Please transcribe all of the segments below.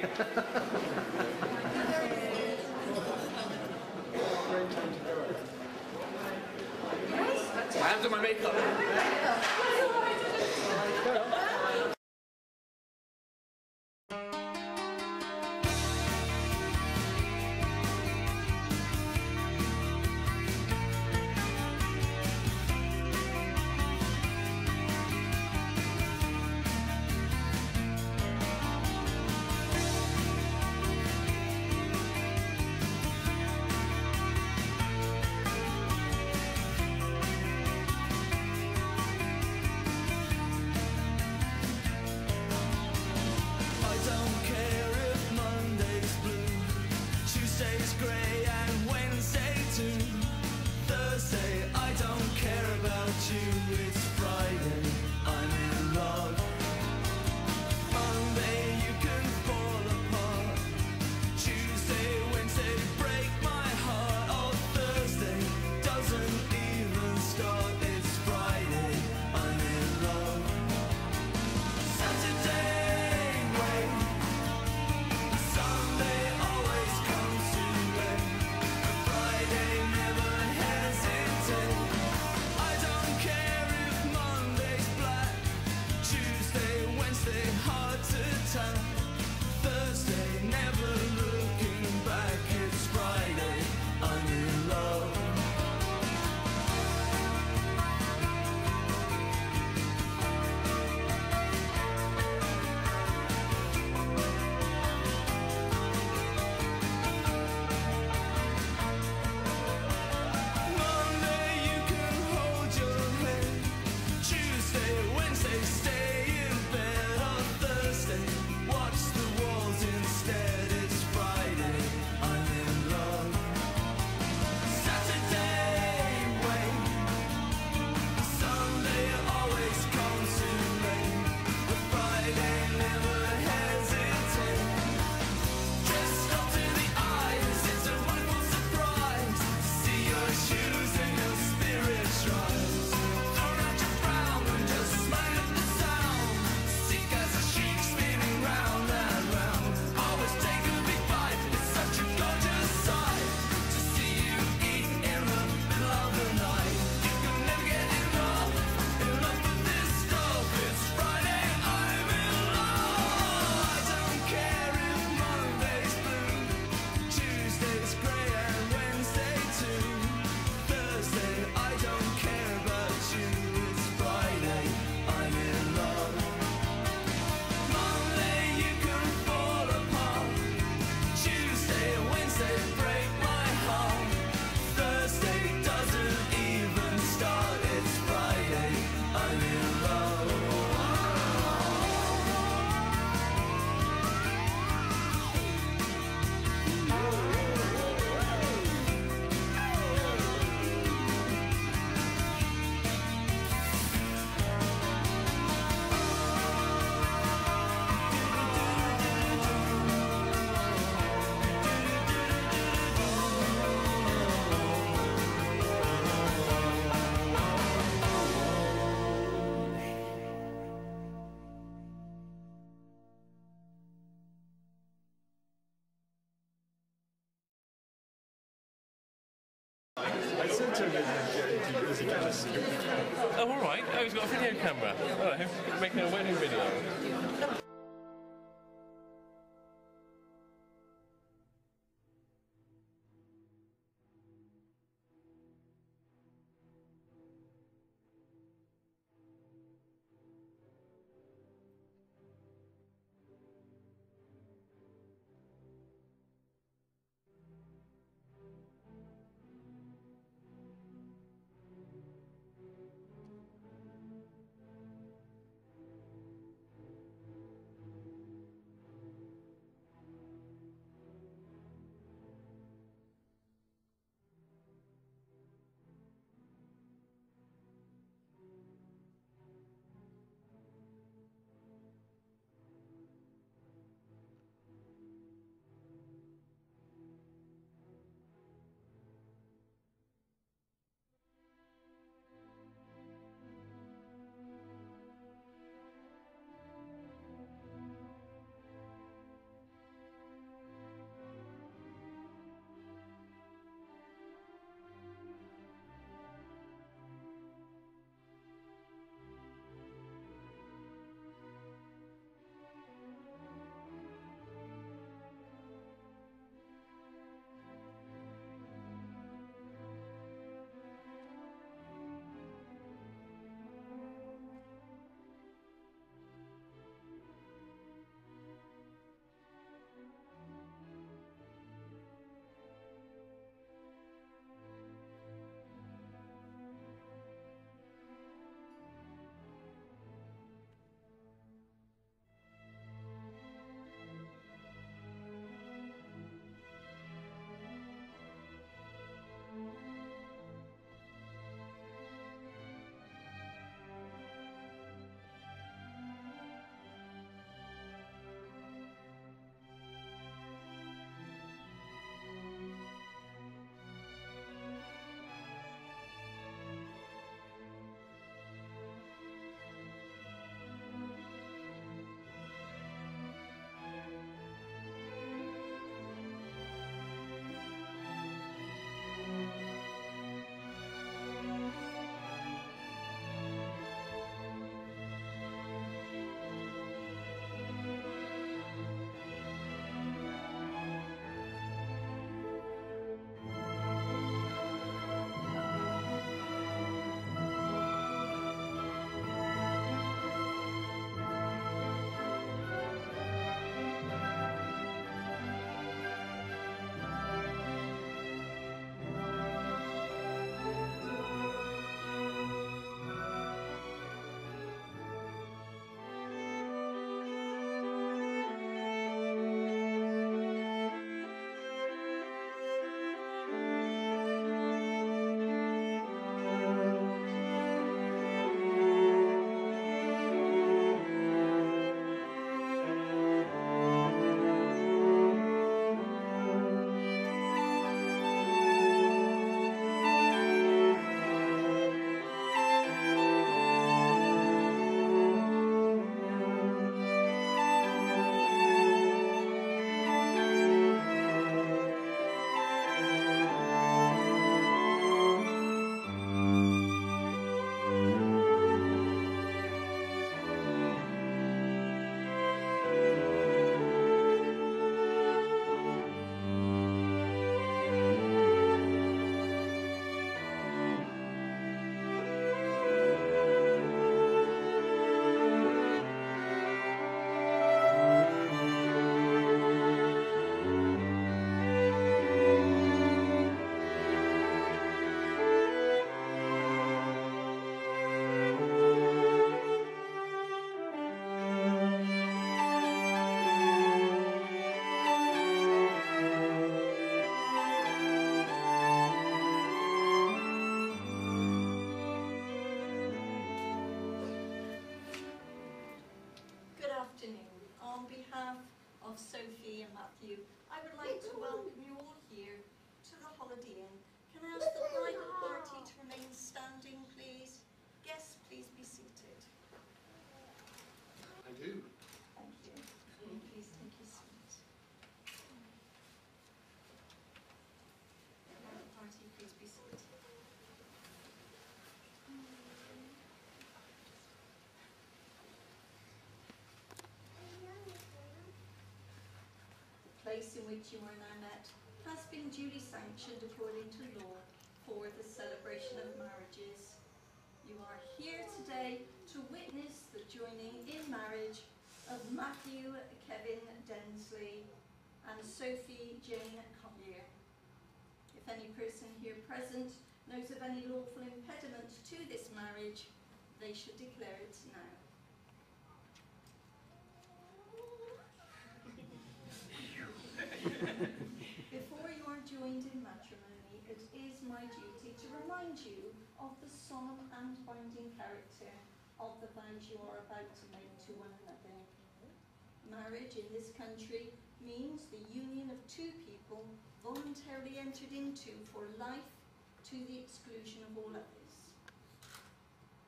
I haven't done my makeup. Oh, all right. Oh, he's got a video camera. Oh, he's making a wedding video. of Sophie and Matthew, I would like to welcome you all here to the Holiday Inn. Can I ask the bridal party to remain standing, please? Guests, please be seated. I do. Thank you. Please take your seat. Bridal party, please be seated. The place in which you are now met has been duly sanctioned according to law for the celebration of marriages. You are here today to witness the joining in marriage of Matthew Kevin Densley and Sophie Jane Collier. If any person here present knows of any lawful impediment to this marriage, they should declare it now. Before you are joined in matrimony, it is my duty to remind you of the solemn and binding character of the vows you are about to make to one another. Marriage in this country means the union of two people voluntarily entered into for life to the exclusion of all others.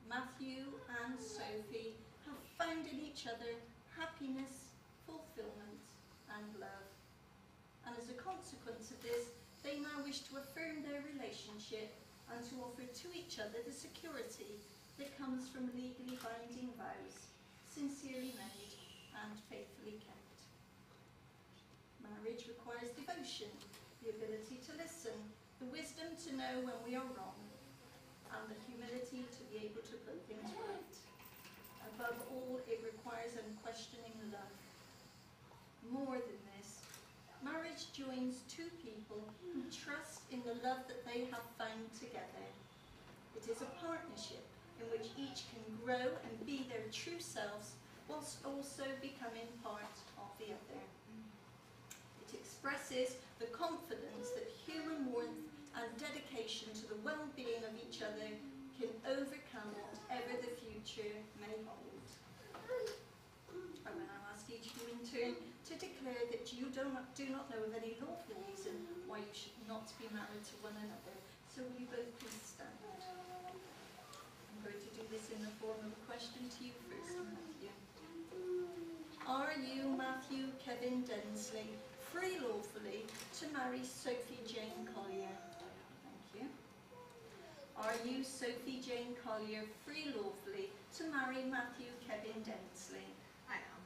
Matthew and Sophie have found in each other happiness, fulfillment and love. And as a consequence of this, they now wish to affirm their relationship and to offer to each other the security that comes from legally binding vows, sincerely made and faithfully kept. Marriage requires devotion, the ability to listen, the wisdom to know when we are wrong, and the humility to be able to put things right. Above all, it requires unquestioning love. More than this, marriage joins two people who trust in the love that they have found together. It is a partnership in which each can grow and be their true selves whilst also becoming part of the other. It expresses the confidence that human warmth and dedication to the well-being of each other can overcome whatever the future may hold. I will now ask each of you in turn to declare that you do not know of any lawful reason why you should not be married to one another. So will you both please stand? I'm going to do this in the form of a question to you first, Matthew. Are you, Matthew Kevin Densley, free lawfully to marry Sophie Jane Collier? Thank you. Are you, Sophie Jane Collier, free lawfully to marry Matthew Kevin Densley? I am.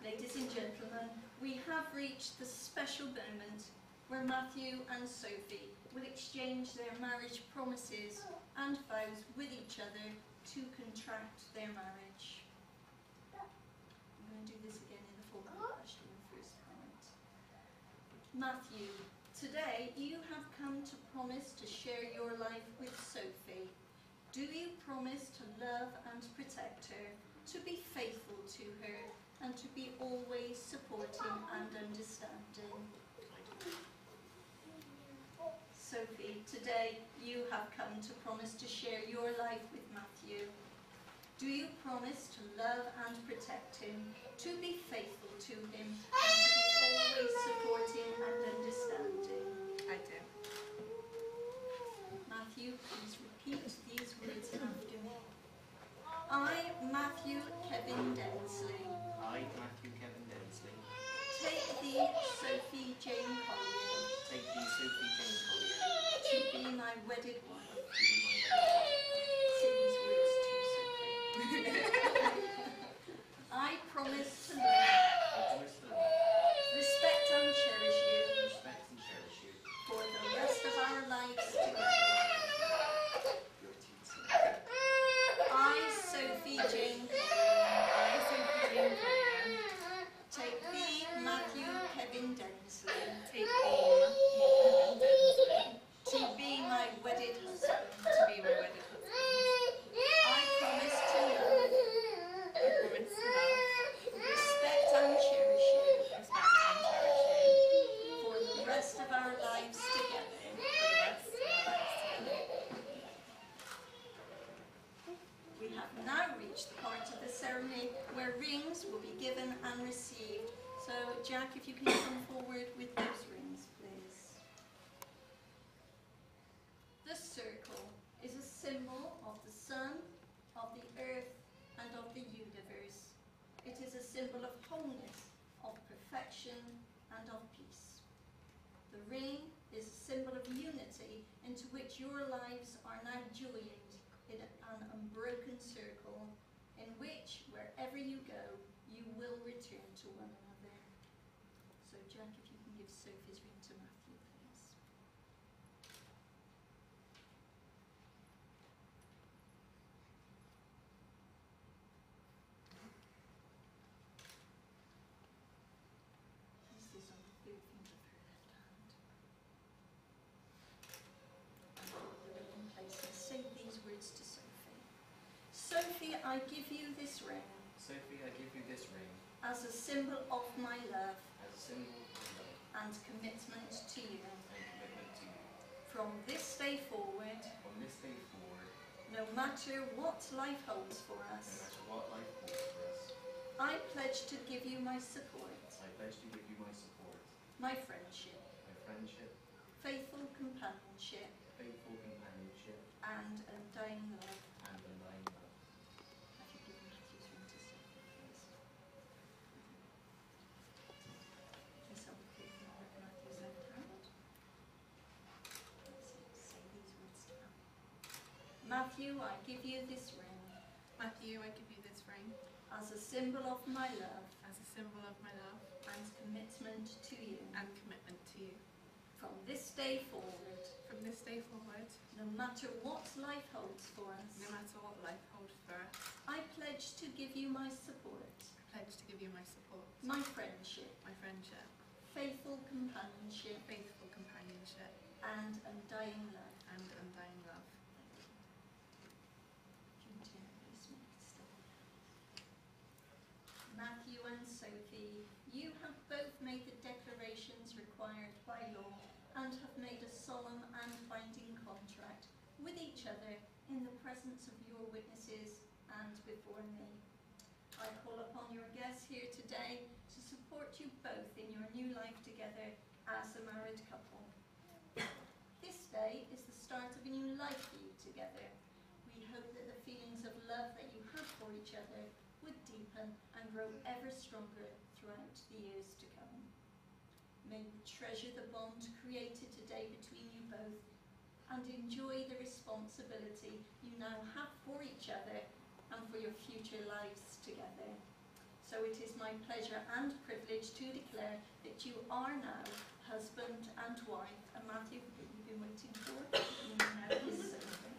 Ladies and gentlemen, we have reached the special moment where Matthew and Sophie will exchange their marriage promises and vows with each other to contract their marriage. I'm going to do this again in the form of a question in the first comment. Matthew, today you have come to promise to share your life with Sophie. Do you promise to love and protect her, to be faithful to her, and to be always supporting and understanding? Sophie, today you have come to promise to share your life with Matthew. Do you promise to love and protect him, to be faithful to him, and to be always supporting and understanding? I do. Matthew, please repeat these words after me. I, Matthew Kevin Densley. I, Matthew Kevin Densley. Take thee, Sophie Jane Collier. Take thee, Sophie Jane Collier. To be my wedded wife. To be my wedded Say these words too, Sophie. I promise to love, I promise to love, respect and cherish you respect and cherish you for the rest of our lives together. your teens. I, Sophie Jane I, Sophie Jane Collier, take thee, Matthew Kevin Densley, take thee, Matthew Densley, to be my wedded husband. to be my wedded husband. I promise to love, I promise to love, respect and cherish you respect and cherish you for the rest of our lives together. for the rest of our lives together. We have now reached the part of the ceremony given and received. So, Jack, if you can come forward with those rings, please. The circle is a symbol of the sun, of the earth, and of the universe. It is a symbol of wholeness, of perfection, and of peace. The ring is a symbol of unity into which your lives are now joined in an unbroken circle in which, wherever you go, you will return to one another. So, Jack, if you can give Sophie's ring to Matthew, please. This is on the third finger of her left hand. And hold the ring in place and say these words to Sophie. Sophie, I give you this ring Sophie, I give you this ring as a symbol of my love as a symbol of love and commitment to you. and commitment to you. From this day forward, From this day forward, no matter what life holds for no us, matter what life holds for us, I pledge to give you my support, I pledge to give you my support, my friendship, my friendship, faithful companionship, faithful companionship, and undying love. and undying love. Have you given Matthew's ring to Sophie, please? Please hold the third finger of Matthew's left hand. Say these words to him. Matthew, I give you this ring Matthew, I give you this ring as a symbol of my love as a symbol of my love and commitment to you. and commitment to you. From this day forward, From this day forward, no matter what life holds for us, no matter what life holds for us, I pledge to give you my support, I pledge to give you my support, my friendship, my friendship, faithful companionship, faithful companionship, and undying love. and undying love. Matthew and Sophie, you have both made the declarations required by law and have made a solemn and binding contract with each other in the presence of your witnesses and before me. I call upon your guests here today to support you both in your new life together as a married couple. This day is the start of a new life for you together. We hope that the feelings of love that you have for each other would deepen and grow ever stronger throughout the years to come. May you treasure the bond created today between you both and enjoy the responsibility you now have for each other and for your future lives together. So it is my pleasure and privilege to declare that you are now husband and wife, and Matthew, who you've been waiting for, you now is Sophie.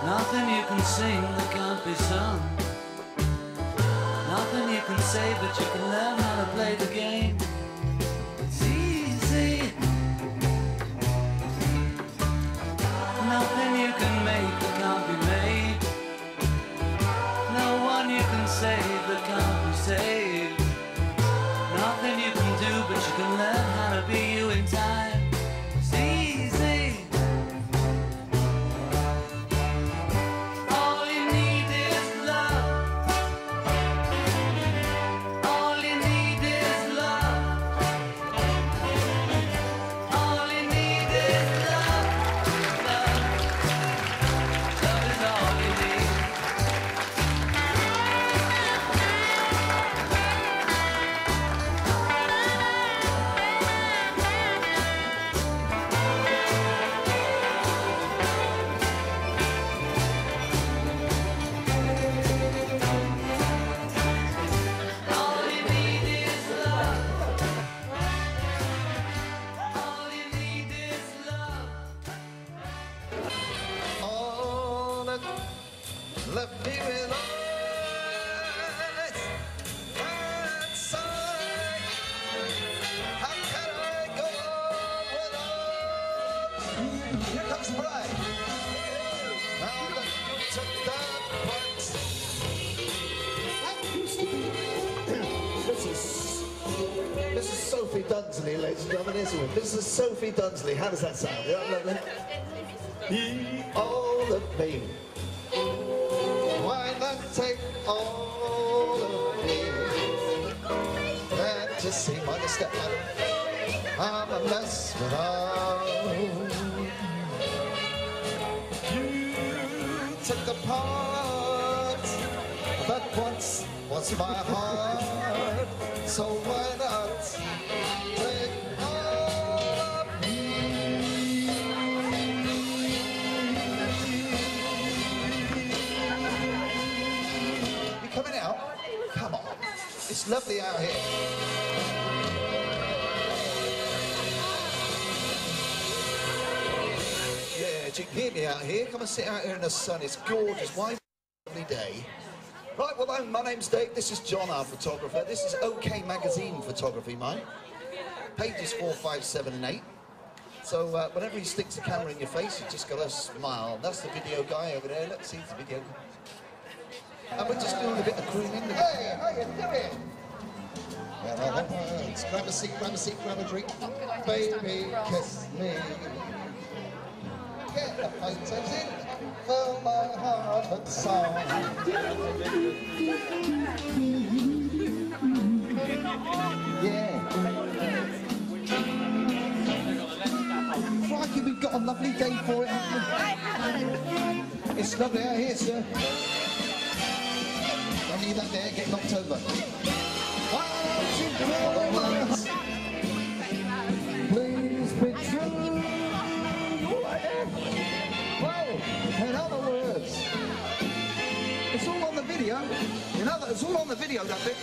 Nothing you can sing that can't be sung. Nothing you can say, but you can learn how to play the game. It's easy. Nothing you can make that can't be made. No one you can save that can't be saved. Nothing you can do, but you can learn how to be you in time. It's easy. Left me with Densley, ladies and gentlemen. Here's with Mrs Sophie Densley. How does that sound? Yeah, lovely. Ye all of me. Why not take all of me? And just see my step. I'm a mess without you. Took the part that once was my heart, so why not take all of me? You coming out? Come on. It's lovely out here. Yeah, you can hear me out here. Come and sit out here in the sun. It's gorgeous. Why lovely day. Right, well, my name's Dave. This is John, our photographer. This is OK Magazine photography, mine. Pages 4, 5, 7, and 8. So whenever he sticks a camera in your face, you just got to smile. That's the video guy over there. Let's see, it's the video guy. And we're just doing a bit of crooning. Hey, how you doing? Grab a seat, grab a seat, grab a drink. Baby, kiss me. Get the photos in. Fill my heart with song. Yeah. Crikey, we've got a lovely day for it, haven't we? It's lovely out here, sir. Don't need that there, get knocked over. Why don't you call us? Please be true. Well, in other words, it's all on the video. It's all on the video, that bit.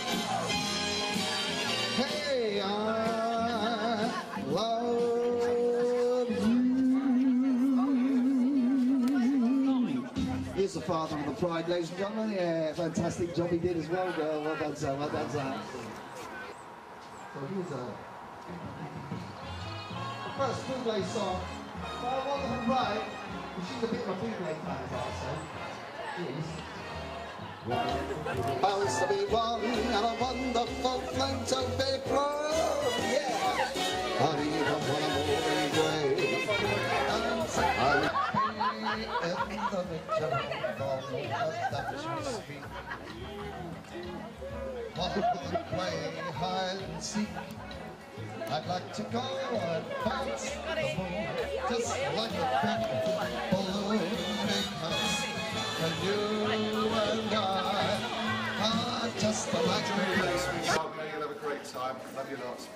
Hey, I love you. Here's the father of the bride, ladies and gentlemen. Yeah, fantastic job he did as well, girl. Well done, sir. Well done, sir. So here's the first two-day song. So I want them right. She's a bit of a big late fan, also. Yes. I used to be one and a wonderful flame to be proud. Yeah. I even want to move away. And I in the picture of that which we speak. Want to play hide and seek. I'd like to go and bounce the moon, just like a big balloon, because you and I are just like a You'll have a great time. Love you lots.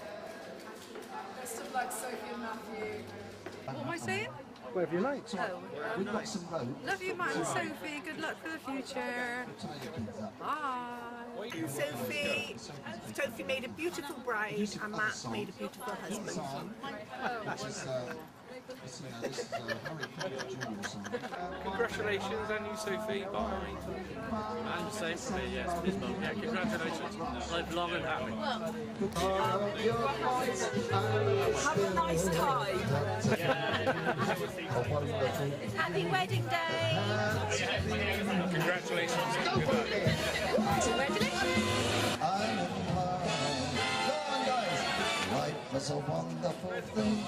Best of luck, Sophie and Matthew. What am I saying? Wherever you like. Oh. We've got some road. Love you, Matt and Sophie. Good luck for the future. Bye. Sophie made a beautiful bride and Matt made a beautiful husband. Congratulations, and you, Sophie. Bye. And the same for me, yes. His mum. Yeah, congratulations. Live long and happy. Have a nice time. Happy wedding day. Congratulations. Congratulations. Life is a wonderful thing.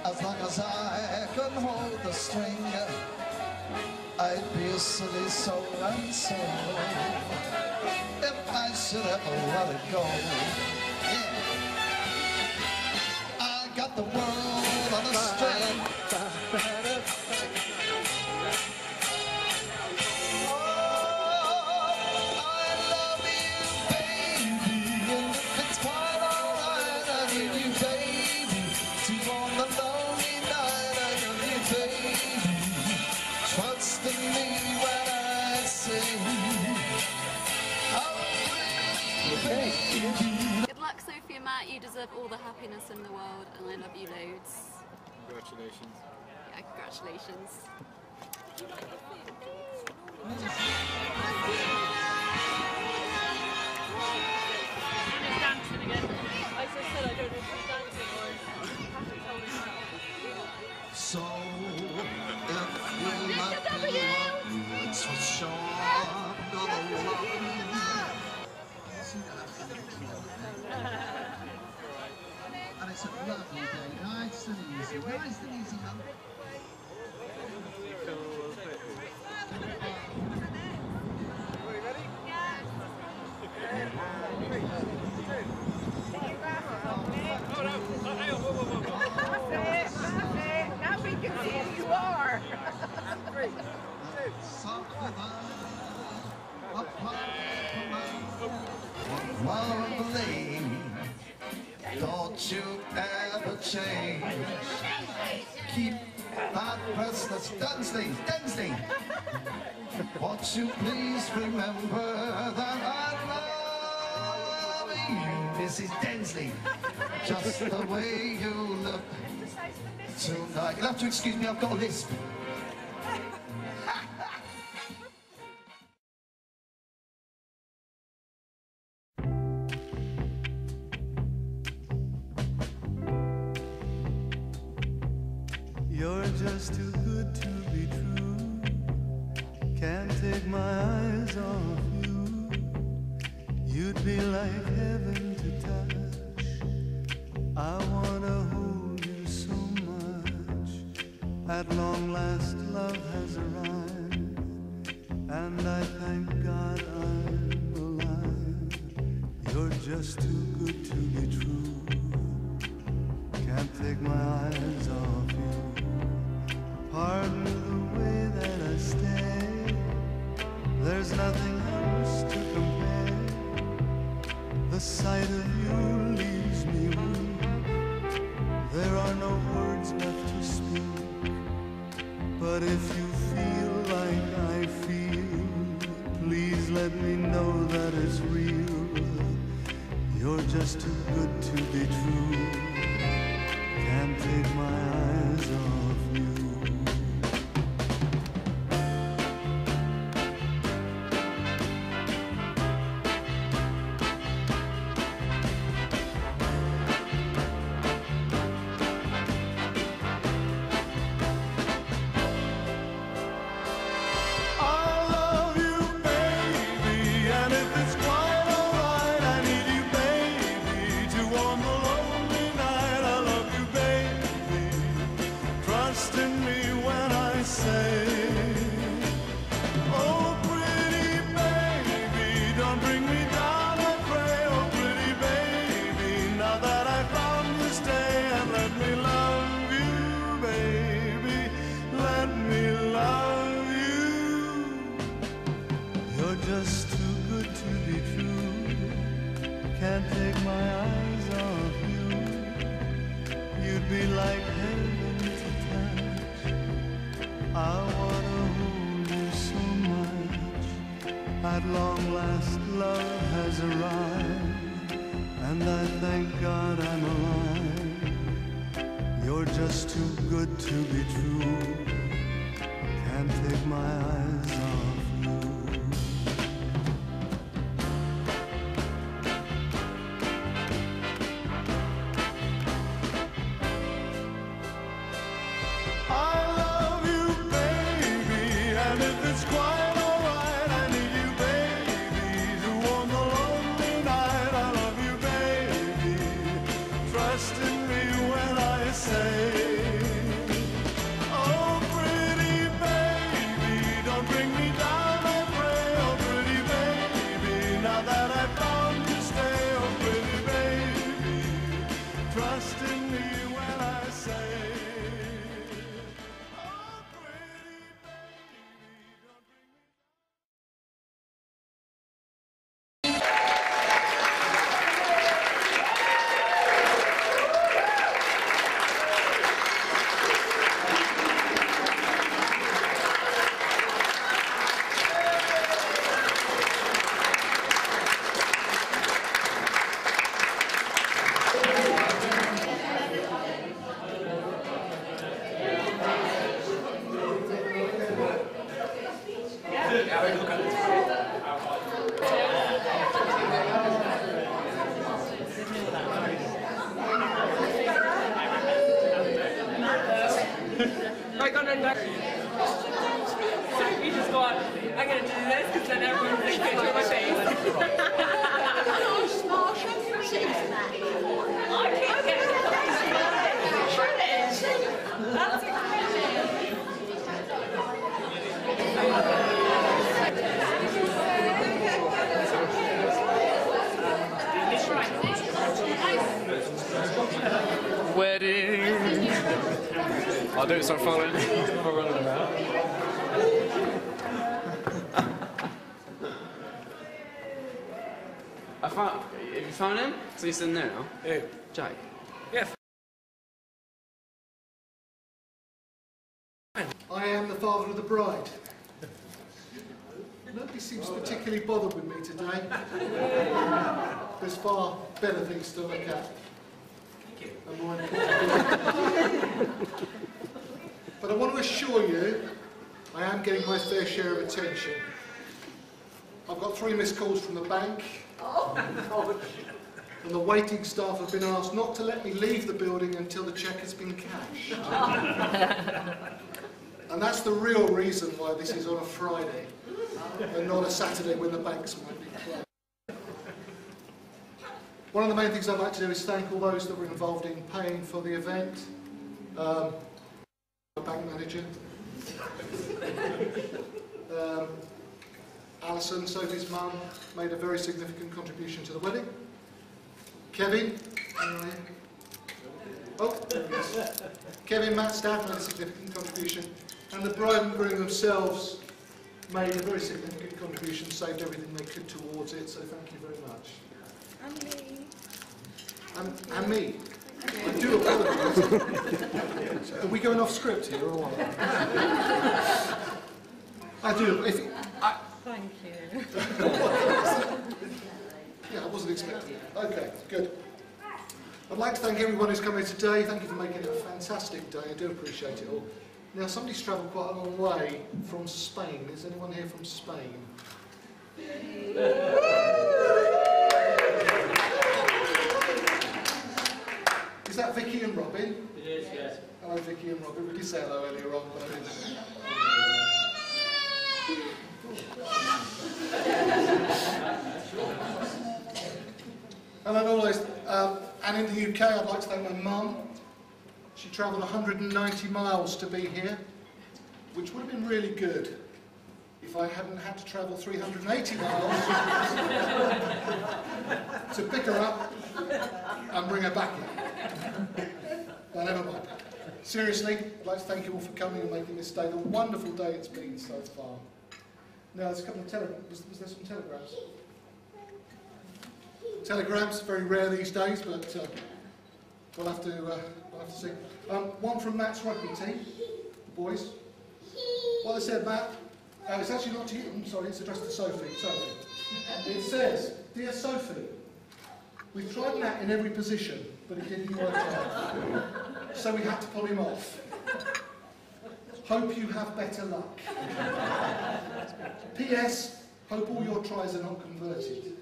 As long as I can hold the string, I'd be a silly soul and so if I should ever let it go. Yeah. I got the world on a string. Good luck, Sophie and Matt. You deserve all the happiness in the world, and I love you loads. Congratulations. Yeah, congratulations. Dancing again. I just said I don't know if she's dancing or So, if you like me, it's for sure another one. Nice and easy, man. Now we can see who you are. Lovely, don't you ever change. Keep that restless Densley. Won't you please remember that I love you, Mrs Densley, just the way you look tonight. You'll have to excuse me, I've got a lisp. You're just too good to be true. Can't take my eyes off you. You'd be like heaven to touch. I wanna hold you so much. At long last love has arrived, and I thank God I'm alive. You're just too good to be true. Can't take my eyes off you. Pardon the way that I stay. There's nothing else to compare. The sight of you leaves me weak. There are no words left to speak. But if you feel like I feel, please let me know that it's real. You're just too good to be true. Can't take my eyes off you. Just too good to be true. Can't take my eyes off you. You'd be like heaven to touch. I wanna hold you so much. At long last love has arrived, and I thank God I'm alive. You're just too good to be true. Can't take my eyes off you. Oh, don't start following. I'm running around. Have you found him? So he's in there now? Who? Jack. Yeah. I am the father of the bride. Nobody seems particularly bothered with me today. There's far better things to look at. And more important. But I want to assure you, I am getting my fair share of attention. I've got 3 missed calls from the bank. And the waiting staff have been asked not to let me leave the building until the cheque has been cashed. And that's the real reason why this is on a Friday and not a Saturday when the banks might be closed. One of the main things I'd like to do is thank all those that were involved in paying for the event. The bank manager. Alison, Sophie's mum, made a very significant contribution to the wedding. Kevin, Kevin, Matt's dad made a significant contribution, and the bride and groom themselves made a very significant contribution, saved everything they could towards it, so thank you very much. And me. And me. I do apologise. Are we going off script here or what? I do. Thank you. Yeah, I wasn't expecting it. Okay, good. I'd like to thank everyone who's come here today. Thank you for making it a fantastic day. I do appreciate it all. Now, somebody's travelled quite a long way from Spain. Is anyone here from Spain? Is that Vicky and Robin? It is, yes. Hello, Vicky and Robin. We did say hello earlier on, but I didn't. And I'd always, and in the UK, I'd like to thank my mum. She travelled 190 miles to be here, which would have been really good if I hadn't had to travel 380 miles to pick her up and bring her back here. But never mind. Seriously, I'd like to thank you all for coming and making this day the wonderful day it's been so far. Now, there's a couple of telegrams. Was there some telegrams? Telegrams, very rare these days, but we'll have to see. One from Matt's rugby team, the boys. What they said, Matt, it's actually not to you, I'm sorry, it's addressed to Sophie. Sophie. It says, "Dear Sophie, we've tried Matt in every position, but it didn't work out. So we had to pull him off. Hope you have better luck. P.S. Hope all your tries are not converted."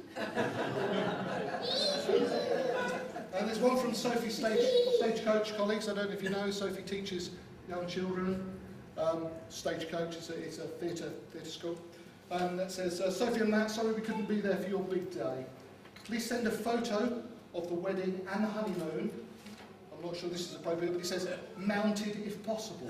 And there's one from Sophie's Stagecoach colleagues. I don't know if you know, Sophie teaches young children. Stagecoach, it's a theatre school. And that says, "Sophie and Matt, sorry we couldn't be there for your big day. Please send a photo of the wedding and the honeymoon." I'm not sure this is appropriate, but it says, "mounted if possible."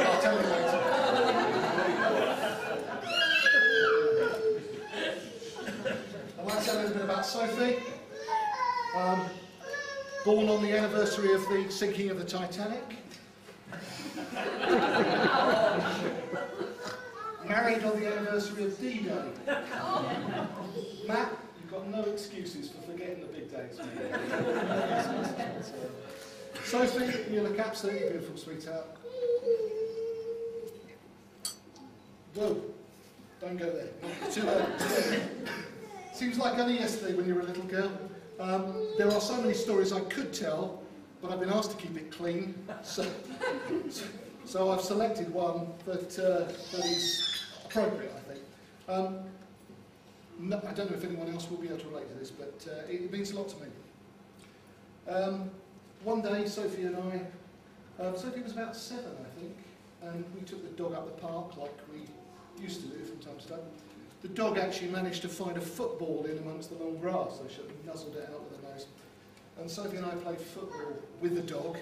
I'll tell you later. I'd like to say a little bit about Sophie. Born on the anniversary of the sinking of the Titanic. Married on the anniversary of D-Day. Matt, you've got no excuses for forgetting the big days. Sophie, you look absolutely beautiful, sweetheart. Whoa, don't go there. Too early. Seems like only yesterday when you were a little girl. There are so many stories I could tell, but I've been asked to keep it clean. So I've selected one that is appropriate, I think. No, I don't know if anyone else will be able to relate to this, but it means a lot to me. One day, Sophie and I, Sophie was about 7, I think, and we took the dog up the park like we used to do from time to time. The dog actually managed to find a football in amongst the long grass, so she nuzzled it out with her nose. And Sophie and I played football with the dog,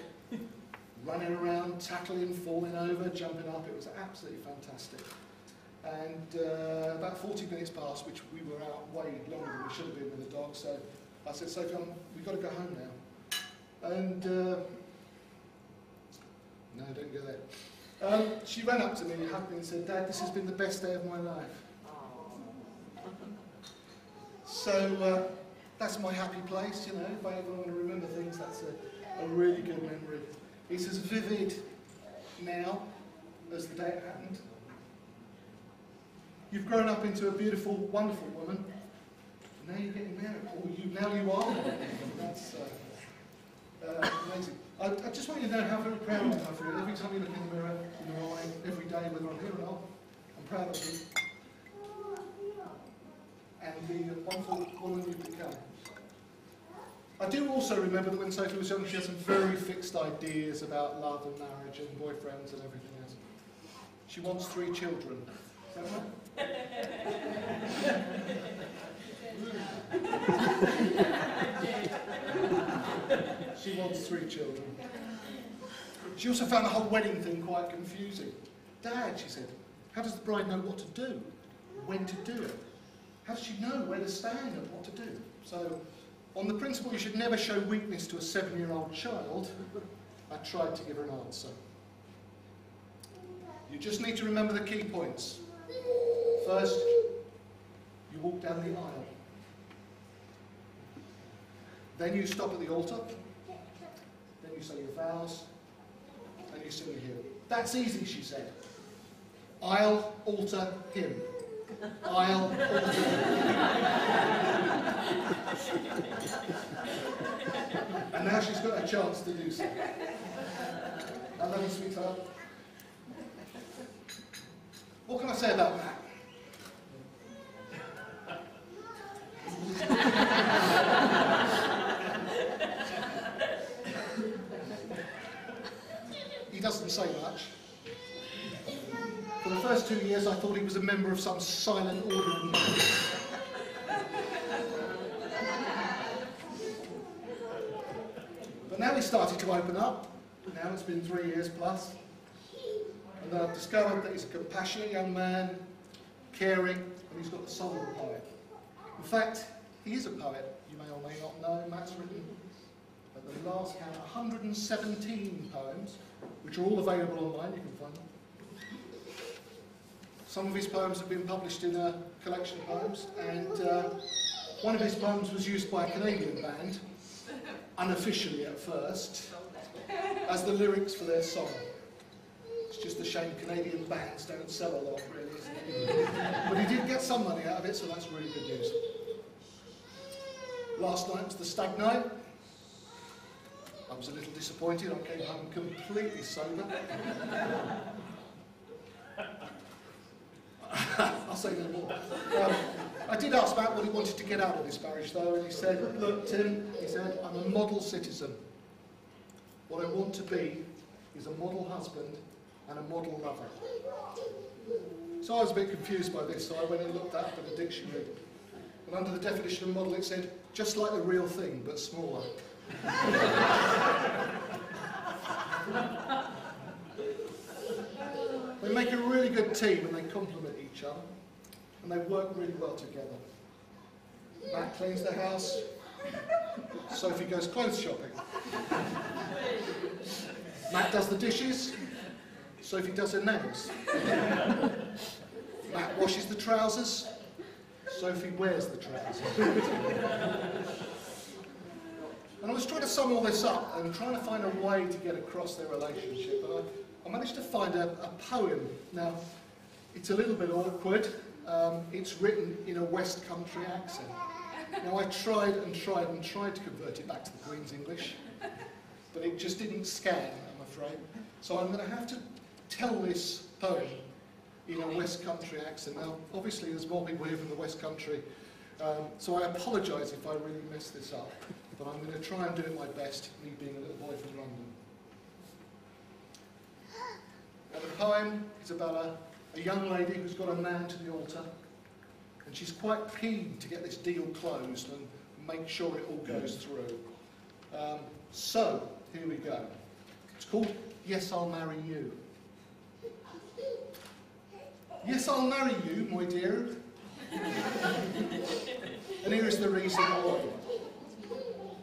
running around, tackling, falling over, jumping up. It was absolutely fantastic. And about 40 minutes passed, which we were out way longer than we should have been with the dog, so I said, Sophie, we've got to go home now. And, no, don't go there. She ran up to me, hugged me and said, Dad, this has been the best day of my life. So, that's my happy place, you know, if I ever want to remember things, that's a really good memory. It's as vivid now as the day it happened. You've grown up into a beautiful, wonderful woman. Now you're getting married, or now you are. That's amazing. I just want you to know how very proud I am of you. Every time you look in the mirror, in your eye, every day, whether I'm here or not, I'm proud of you. And the wonderful woman you've become. I do also remember that when Sophie was young, she had some very fixed ideas about love and marriage and boyfriends and everything else. She wants 3 children. Is that right? She wants 3 children. She also found the whole wedding thing quite confusing. Dad, she said, how does the bride know what to do? When to do it? How does she know where to stand and what to do? So, on the principle you should never show weakness to a 7-year-old child, I tried to give her an answer. You just need to remember the key points. First, you walk down the aisle. Then you stop at the altar. Then you say your vows. And you sing a hymn. That's easy, she said. Aisle, altar, hymn. Aisle, altar, hymn. And now she's got a chance to do so. I love you, sweetheart. What can I say about Matt? He doesn't say much. For the first 2 years I thought he was a member of some silent order of monks. But now he's started to open up. Now it's been 3 years plus. And I've discovered that he's a compassionate young man, caring, and he's got the soul of a poet. In fact, he is a poet, you may or may not know. Matt's written, at the last count, 117 poems, which are all available online, you can find them. Some of his poems have been published in a collection of poems, and one of his poems was used by a Canadian band, unofficially at first, as the lyrics for their song. It's just a shame Canadian bands don't sell a lot, really, isn't it? But he did get some money out of it, so that's really good news. Last night was the stag night. I was a little disappointed. I came home completely sober. I'll say no more. I did ask Matt what he wanted to get out of this marriage, though, and he said, look, Tim, he said, I'm a model citizen. What I want to be is a model husband and a model lover. So I was a bit confused by this, so I went and looked that up in the dictionary. And under the definition of model it said, just like the real thing, but smaller. They make a really good team and they complement each other. And they work really well together. Matt cleans the house. Sophie goes clothes shopping. Matt does the dishes. Sophie does her nails. Matt washes the trousers. Sophie wears the trousers. And I was trying to sum all this up and trying to find a way to get across their relationship. And I managed to find a poem. Now, it's a little bit awkward. It's written in a West Country accent. Now, I tried and tried and tried to convert it back to the Queen's English, but it just didn't scan, I'm afraid. So I'm going to have to tell this poem in a West Country accent. Now, obviously, there's more people here from the West Country, so I apologise if I really mess this up, but I'm going to try and do it my best, me being a little boy from London. Now, the poem is about a young lady who's got a man to the altar, and she's quite keen to get this deal closed and make sure it all goes through. So, here we go. It's called Yes, I'll Marry You. Yes, I'll marry you, my dear. And here is the reason why.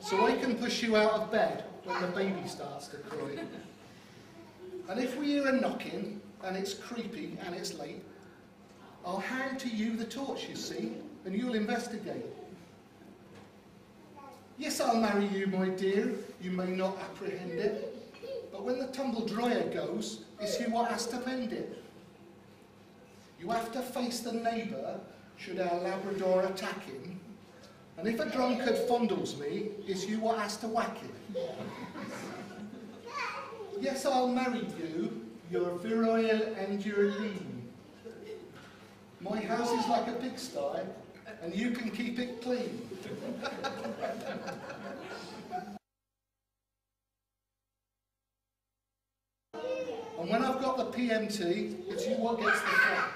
So I can push you out of bed when the baby starts to cry. And if we hear a knocking, and it's creepy and it's late, I'll hand to you the torch, you see, and you'll investigate. Yes, I'll marry you, my dear. You may not apprehend it, but when the tumble dryer goes, it's you what has to mend it. You have to face the neighbour should our Labrador attack him, and if a drunkard fondles me, it's you what has to whack him. Yes, I'll marry you. You're virile and you're lean. My house is like a pigsty, and you can keep it clean. And when I've got the PMT, it's you what gets the fat.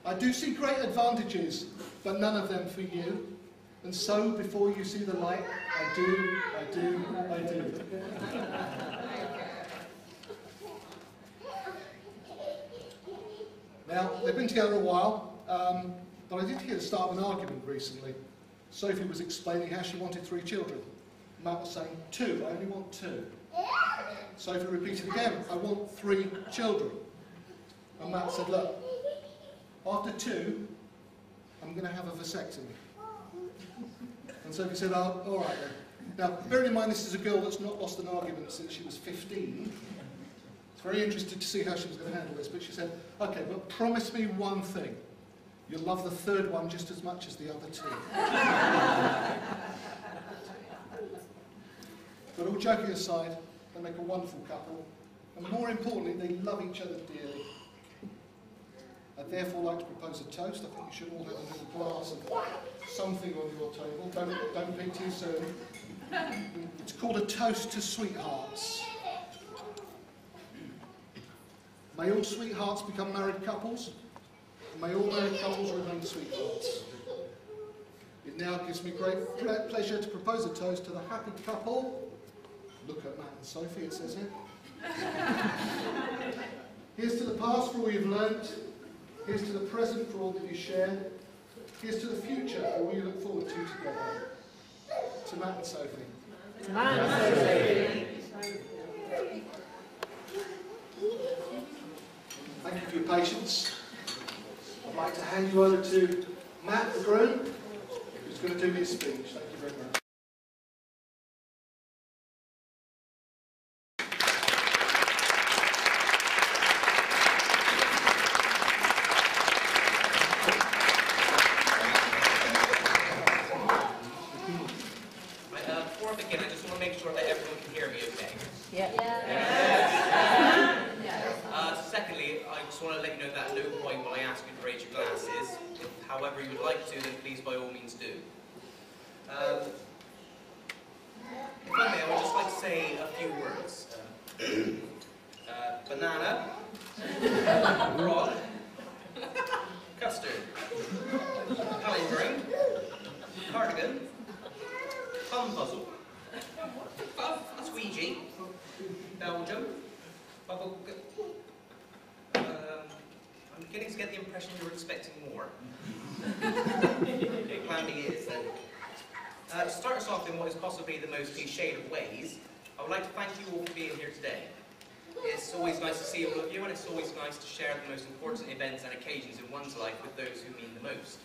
I do see great advantages, but none of them for you. And so, before you see the light, I do. Now, they've been together a while, but I did hear the start of an argument recently. Sophie was explaining how she wanted 3 children. Matt was saying, 2, I only want 2. Sophie repeated again, I want 3 children. And Matt said, look, after 2, I'm going to have a vasectomy. And Sophie said, oh, all right then. Now, bearing in mind this is a girl that's not lost an argument since she was 15, it's very interested to see how she was going to handle this, but she said, okay, but promise me one thing. You'll love the 3rd one just as much as the other 2. But all joking aside, they make a wonderful couple, and more importantly, they love each other dearly. I'd therefore like to propose a toast. I think you should all have a little glass of something on your table. Don't be too soon. It's called a toast to sweethearts. May all sweethearts become married couples, and may all married couples remain sweethearts. It now gives me great pleasure to propose a toast to the happy couple. Look at Matt and Sophie, it says here. Here's to the past for all you've learnt. Here's to the present for all that you share. Here's to the future for all you look forward to together. To Matt and Sophie. To Matt and Sophie. Thank you for your patience. I'd like to hand you over to Matt, the groom, who's going to do his speech. Thank you very much. Before I begin, I just want to make sure that everyone can hear me okay. Secondly, I just want to let you know that at no point will I ask you to raise your glasses. If, however, you would like to, then please by all means do. If I may, I would just like to say a few words. Banana, rod, custard, palindrome, cardigan, fun puzzle, squeegee, Belgium, bubble. I'm beginning to get the impression you're expecting more. Okay, plan B is then. To start us off in what is possibly the most cliched of ways, I would like to thank you all for being here today. It's always nice to see all of you, and it's always nice to share the most important events and occasions in one's life with those who mean the most.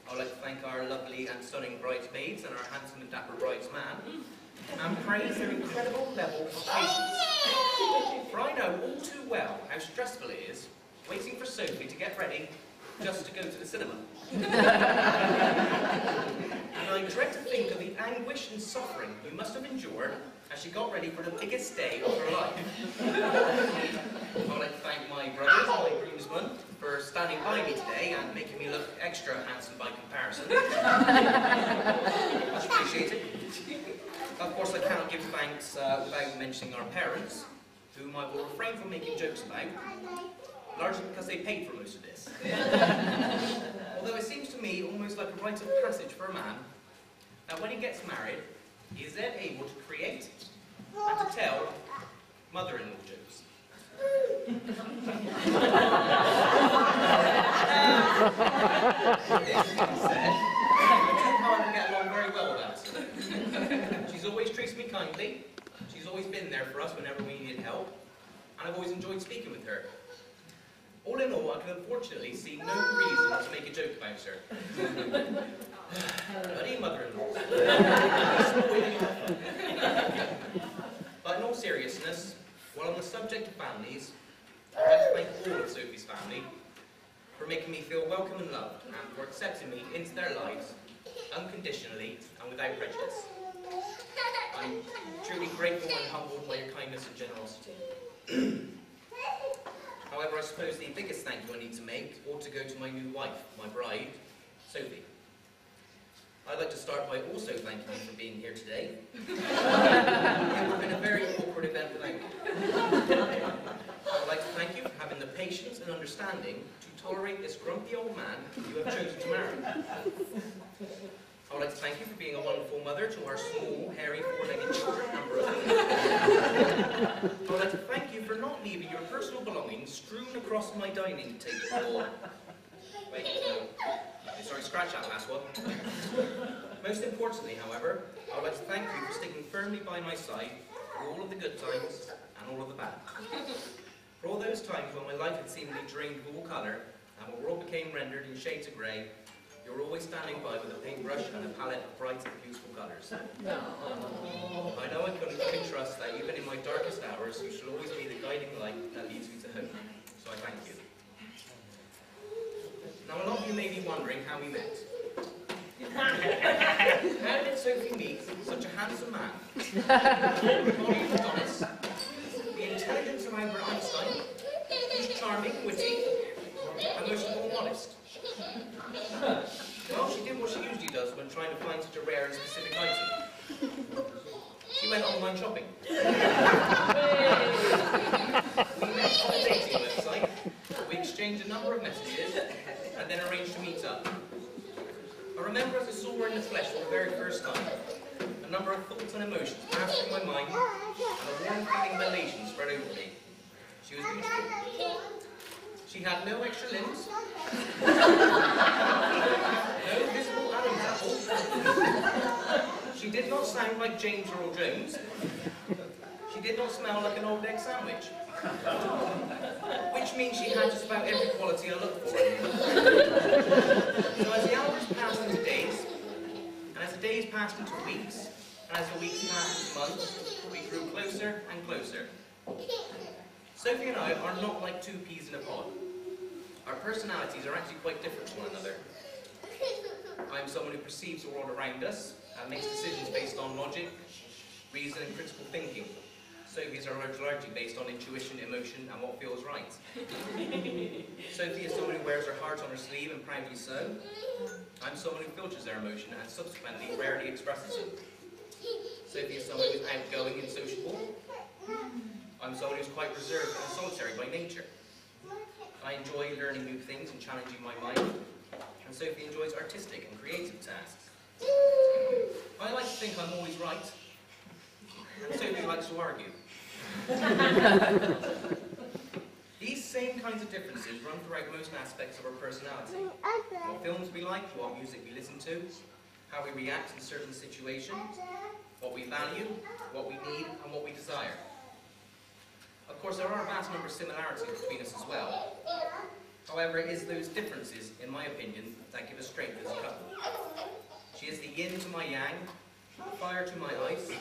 I would like to thank our lovely and stunning bridesmaids and our handsome and dapper bridesman, and praise their incredible level of patience. For I know all too well how stressful it is waiting for Sophie to get ready just to go to the cinema. And I dread to think of the anguish and suffering you must have endured as she got ready for the biggest day of her life. I would like to thank my brothers, my groomsmen, for standing by me today and making me look extra handsome by comparison. Much appreciated. Of course, I cannot give thanks without mentioning our parents, whom I will refrain from making jokes about, largely because they paid for most of this. Although it seems to me almost like a rite of passage for a man, that when he gets married, he is then able to create and to tell mother-in-law jokes. This being said, I do however get along very well with Alison. She's always treated me kindly, she's always been there for us whenever we needed help, and I've always enjoyed speaking with her. All in all, I can unfortunately see no reason to make a joke about her. Bloody mother-in-law. But in all seriousness, while on the subject of families, I'd like to thank all of Sophie's family for making me feel welcome and loved, and for accepting me into their lives unconditionally and without prejudice. I'm truly grateful and humbled by your kindness and generosity. However, I suppose the biggest thank you I need to make ought to go to my new wife, my bride, Sophie. I'd like to start by also thanking you for being here today. It would have been a very awkward event without you. I'd like to thank you for having the patience and understanding to tolerate this grumpy old man you have chosen to marry. I would like to thank you for being a wonderful mother to our small, hairy, four-legged children and brother. I would like to thank you for not leaving your personal belongings strewn across my dining table floor. Wait, no. Sorry, scratch that last one. Most importantly, however, I would like to thank you for sticking firmly by my side through all of the good times and all of the bad. For all those times when my life had seemingly drained of all colour, and my world became rendered in shades of grey, you were always standing by with a paintbrush and a palette of bright and beautiful colours. I know I can trust that even in my darkest hours, you shall always be the guiding light that leads me to home. So I thank you. Now, a lot of you may be wondering how we met. How did Sophie meet such a handsome man? The body of Adonis, the intelligence of Albert Einstein, who's charming, witty, and most of all modest. Well, she did what she usually does when trying to find such a rare and specific item. She went online shopping. We met on a dating website, we exchanged a number of messages, and then arranged to meet up. I remember as I saw her in the flesh for the very first time, a number of thoughts and emotions passed through my mind, and a warm feeling of elation spread over me. She was beautiful. She had no extra limbs, no visible Adam's apple. She did not sound like James Earl Jones. She did not smell like an old egg sandwich. Which means she had just about every quality I look for. So as the hours passed into days, and as the days passed into weeks, and as the weeks passed into months, we grew closer and closer. Sophie and I are not like two peas in a pod. Our personalities are actually quite different to one another. I am someone who perceives the world around us and makes decisions based on logic, reason and critical thinking. Sophie's are largely based on intuition, emotion and what feels right. Sophie is someone who wears her heart on her sleeve and proudly so. I'm someone who filters their emotion and subsequently rarely expresses it. Sophie is someone who's outgoing and sociable. I'm someone who's quite reserved and solitary by nature. I enjoy learning new things and challenging my mind, and Sophie enjoys artistic and creative tasks. I like to think I'm always right, and Sophie likes to argue. These same kinds of differences run throughout most aspects of our personality. What films we like, what music we listen to, how we react in certain situations, what we value, what we need, and what we desire. Of course, there are a vast number of similarities between us as well. However, it is those differences, in my opinion, that give us strength as a couple. She is the yin to my yang, the fire to my ice,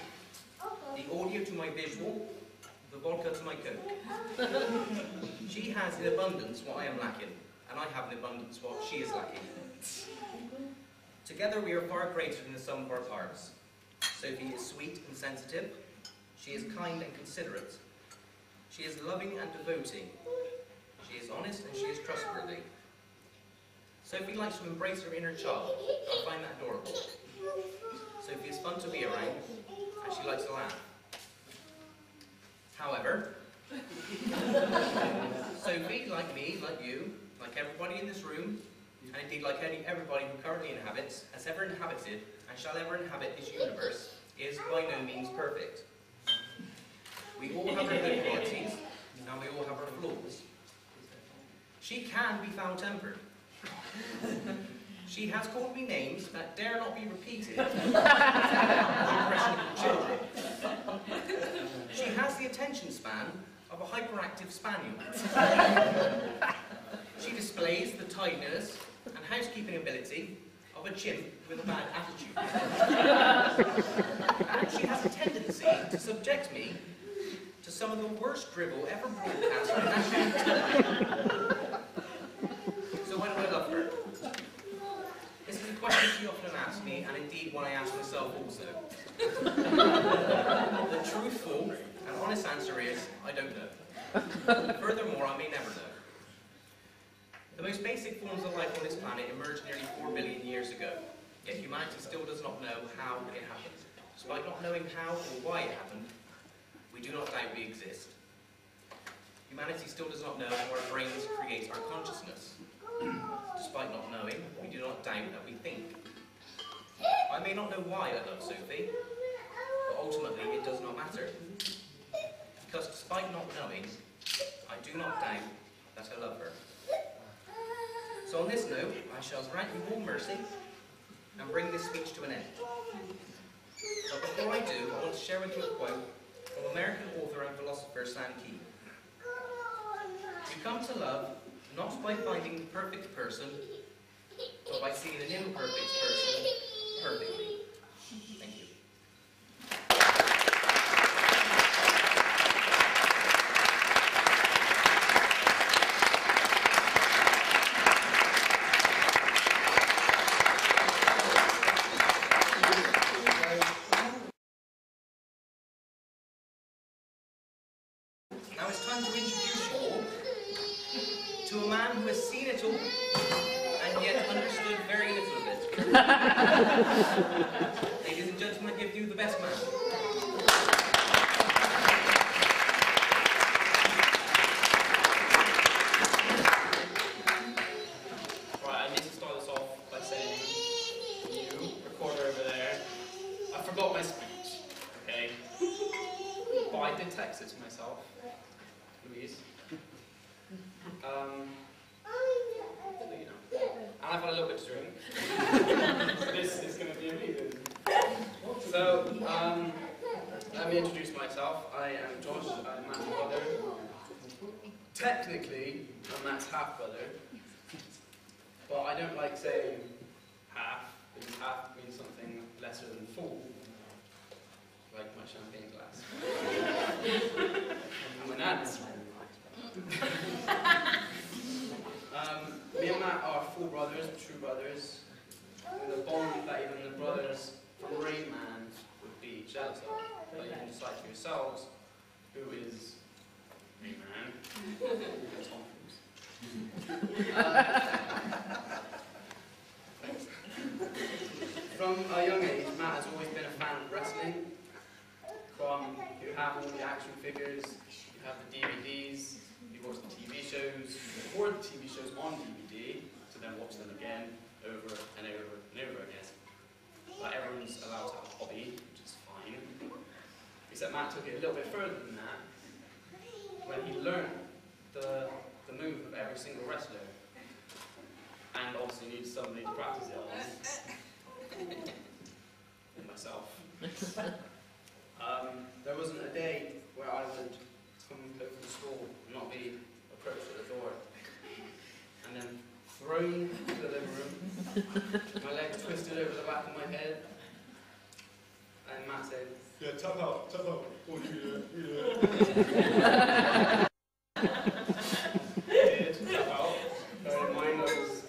the audio to my visual, the vodka to my coke. She has in abundance what I am lacking, and I have in abundance what she is lacking. Together we are far greater than the sum of our parts. Sophie is sweet and sensitive. She is kind and considerate. She is loving and devoting. She is honest and she is trustworthy. Sophie likes to embrace her inner child. I find that adorable. Sophie is fun to be around, and she likes to laugh. However, Sophie, like me, like you, like everybody in this room, and indeed like everybody who currently inhabits, has ever inhabited, and shall ever inhabit this universe, is by no means perfect. We all have our good qualities, and we all have our flaws. She can be foul-tempered. She has called me names that dare not be repeated. Impressionable children. She has the attention span of a hyperactive spaniel. She displays the tidiness and housekeeping ability of a chimp with a bad attitude. And she has a tendency to subject me to some of the worst dribble ever broadcast on national television. So when do I love her? This is a question she often asks me, and indeed one I ask myself also. The truthful and honest answer is, I don't know. Furthermore, I may never know. The most basic forms of life on this planet emerged nearly 4 billion years ago, yet humanity still does not know how it happened. Despite not knowing how or why it happened, we do not doubt we exist. Humanity still does not know how our brains create our consciousness. Despite not knowing, we do not doubt that we think. I may not know why I love Sophie, but ultimately it does not matter. Because despite not knowing, I do not doubt that I love her. So on this note, I shall grant you all mercy and bring this speech to an end. But before I do, I want to share with you a quote from American author and philosopher Sam Key. You come to love not by finding the perfect person, but by seeing an imperfect person perfectly. Thank you. Now it's time to introduce you all to a man who has seen it all and yet understood very little of it. Ladies and gentlemen, I give you the best man. Right, I need to start this off by saying, you, recorder over there, I forgot my speech, okay? But I did text it to myself, Louise. So you know. And I've had a little bit to drink. This is going to be amazing. So, let me introduce myself. I am Josh, I'm Matt's brother. Technically, I'm Matt's half-brother. But I don't like saying half, because half means something lesser than full. Like my champagne glass. And my nan's. Me and Matt are full brothers, true brothers, with a bond that even the brothers from Rain Man would be jealous of. But you can decide for yourselves who is Rain Man and Tom Cruise. From a young age, Matt has always been a fan of wrestling. From you have all the action figures, you have the DVDs, you watch the TV shows, record the TV shows on DVD, to then watch them again, over and over and over again. But everyone's allowed to have a hobby, which is fine. Except Matt took it a little bit further than that, when he learned the move of every single wrestler, and obviously needed somebody to practice it on. And myself. There wasn't a day where I would come over the store and not be approached at the door and then thrown to the living room, my legs twisted over the back of my head, and Matt said, "Yeah, tap out, oh yeah." Did tap out. Bear in mind I was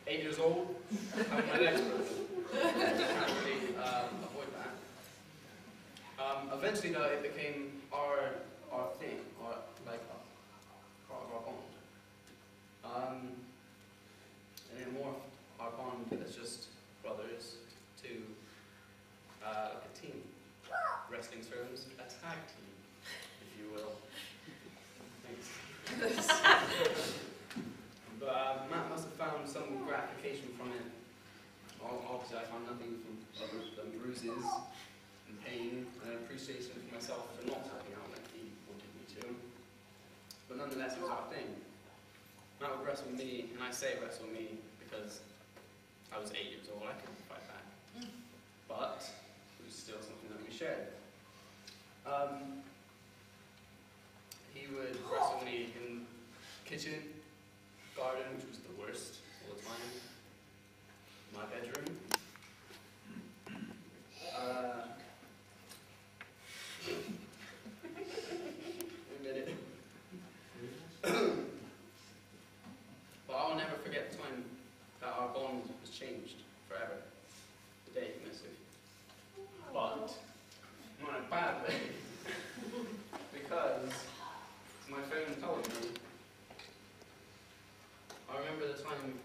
8 years old, having my legs broken. Can't really avoid that. Eventually, though, it became our thing, part of our bond. And it morphed our bond as just brothers to like a team. Wrestling terms, a tag team, if you will. Thanks. But Matt must have found some gratification from it. Obviously, I found nothing other than bruises and pain and appreciation for myself for not tapping out like he wanted me to. but nonetheless it was our thing. Matt would wrestle me, and I say wrestle me because I was 8 years old, I couldn't fight back. But it was still something that we shared. He would wrestle me in the kitchen, garden, which was the worst all the time, my bedroom. A minute. But I'll never forget the time that our bond was changed forever. The day he met Sophie. But not in a bad way. Because my phone told me. I remember the time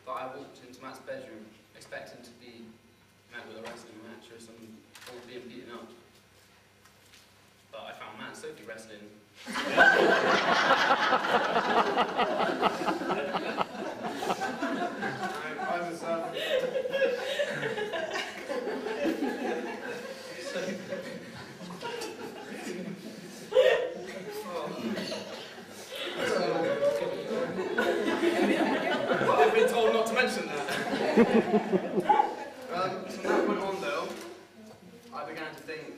that I walked into Matt's bedroom expecting to be met with a wrestling match or someone being beaten up. But I found Matt and Sophie wrestling. I was I've been told not to mention that. From that point on, though, I began to think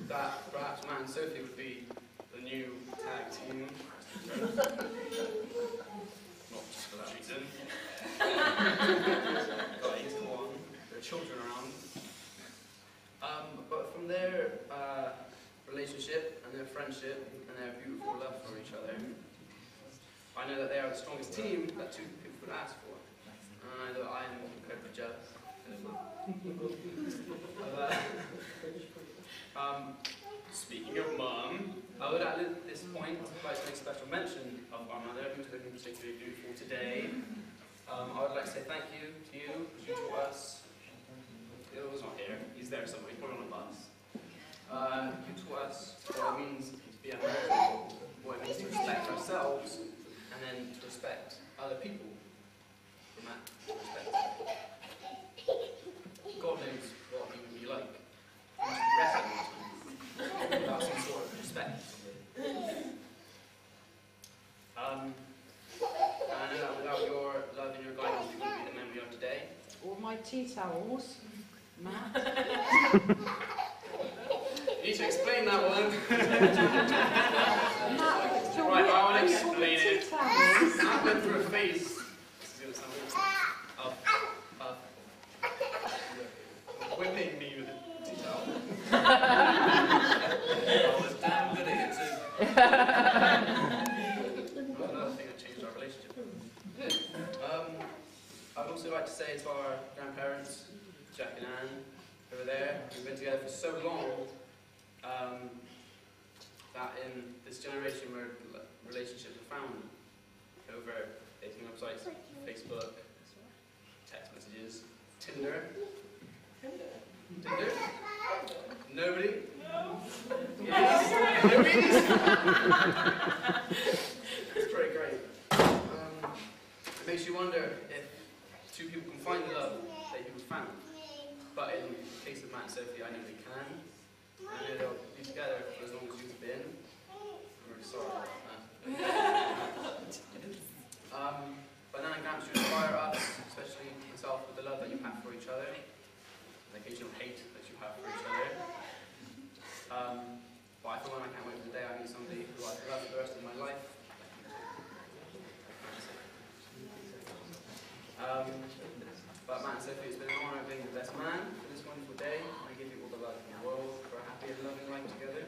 that perhaps Matt and Sophie would be the new tag team. Not just for that reason. Got 8 to 1. There are children around. But from their relationship and their friendship and their beautiful love for each other, I know that they are the strongest team that 2 people could ask for. And I know that I am incredibly jealous. Speaking of Mum, I would at this point like to make special mention of our mother, who's looking particularly beautiful today. I would like to say thank you to you, because you taught us. It was not here, he's there somewhere, he's probably on a bus. You taught us what it means to be American, what it means to respect ourselves, and then to respect other people. From that respect. God knows what he would be like. He must be wrestling all the time. Without some sort of respect. And I know that without your love and your guidance, we wouldn't be the men we are today. Or my tea towels, Matt. You need to explain that one. Matt, right, I will explain it. I went through a phase of whipping me with a tea towel. I was damn good at it too. Another thing that changed our relationship. I'd also like to say to our grandparents, Jack and Anne, who are there, we've been together for so long, that in this generation where relationships are found over dating websites, Facebook, text messages, Tinder. Tinder? Nobody? Yes. Nobody? It's pretty great. It makes you wonder if 2 people can find the love that you found. But in the case of Matt and Sophie, I know they can. I know they'll be together for as long as you've been. I'm really sorry about that. But Nan and Gramps, you inspire us, especially myself, with the love that you have for each other, and the occasional hate that you have for each other. But for one, I can't wait for the day I meet somebody who I love for the rest of my life. But Matt and Sophie, it's been an honour being the best man for this wonderful day. I give you all the love in the world for a happy and loving life together.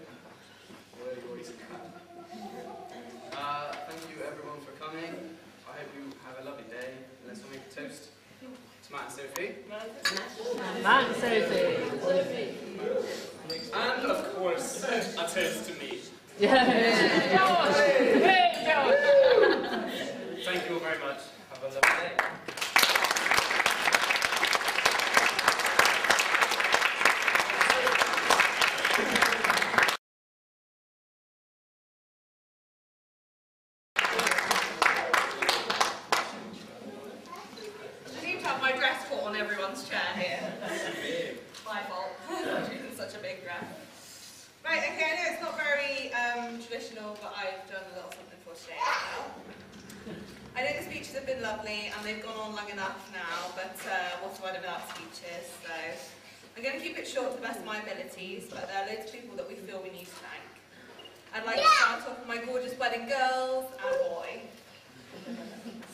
Thank you everyone for coming. I hope you have a lovely day. And let's all make a toast to Matt and Sophie. Matt and Sophie. And of course, a toast to me. Thank you all very much. Have a lovely day. Chair here. My fault. She's in such a big dress. Right, okay, I know it's not very traditional, but I've done a little something for today as well. I know the speeches have been lovely and they've gone on long enough now, but what do I do without speeches? So I'm going to keep it short to the best of my abilities, but there are loads of people that we feel we need to thank. I'd like to start off with my gorgeous wedding girls and boy.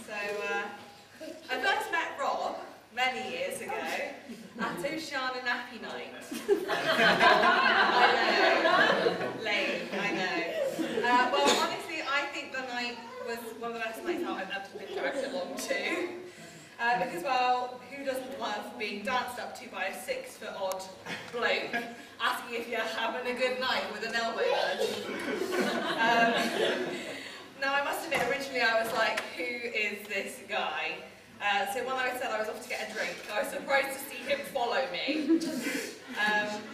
So I first met Rob many years ago at Oceana Nappy Night. I know, lame, I know. Well, honestly, I think the night was one of the best nights out I've ever been dragged along to. Because, well, who doesn't love being danced up to by a 6-foot-odd bloke asking if you're having a good night with an elbow nudge? Now, I must admit, originally I was like, who is this guy? So when I said I was off to get a drink, I was surprised to see him follow me.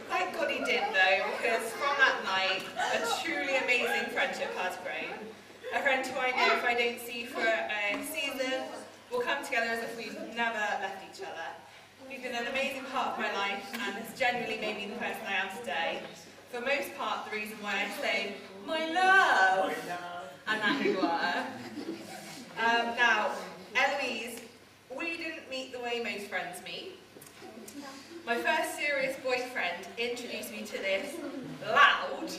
Thank God he did, though, because from that night, a truly amazing friendship has grown. A friend who I know if I don't see for a season, we'll come together as if we've never left each other. You've been an amazing part of my life, and has genuinely made me the person I am today. For most part, the reason why I say, my love, and that you are. Now, Eloise, we didn't meet the way most friends meet. My first serious boyfriend introduced me to this loud,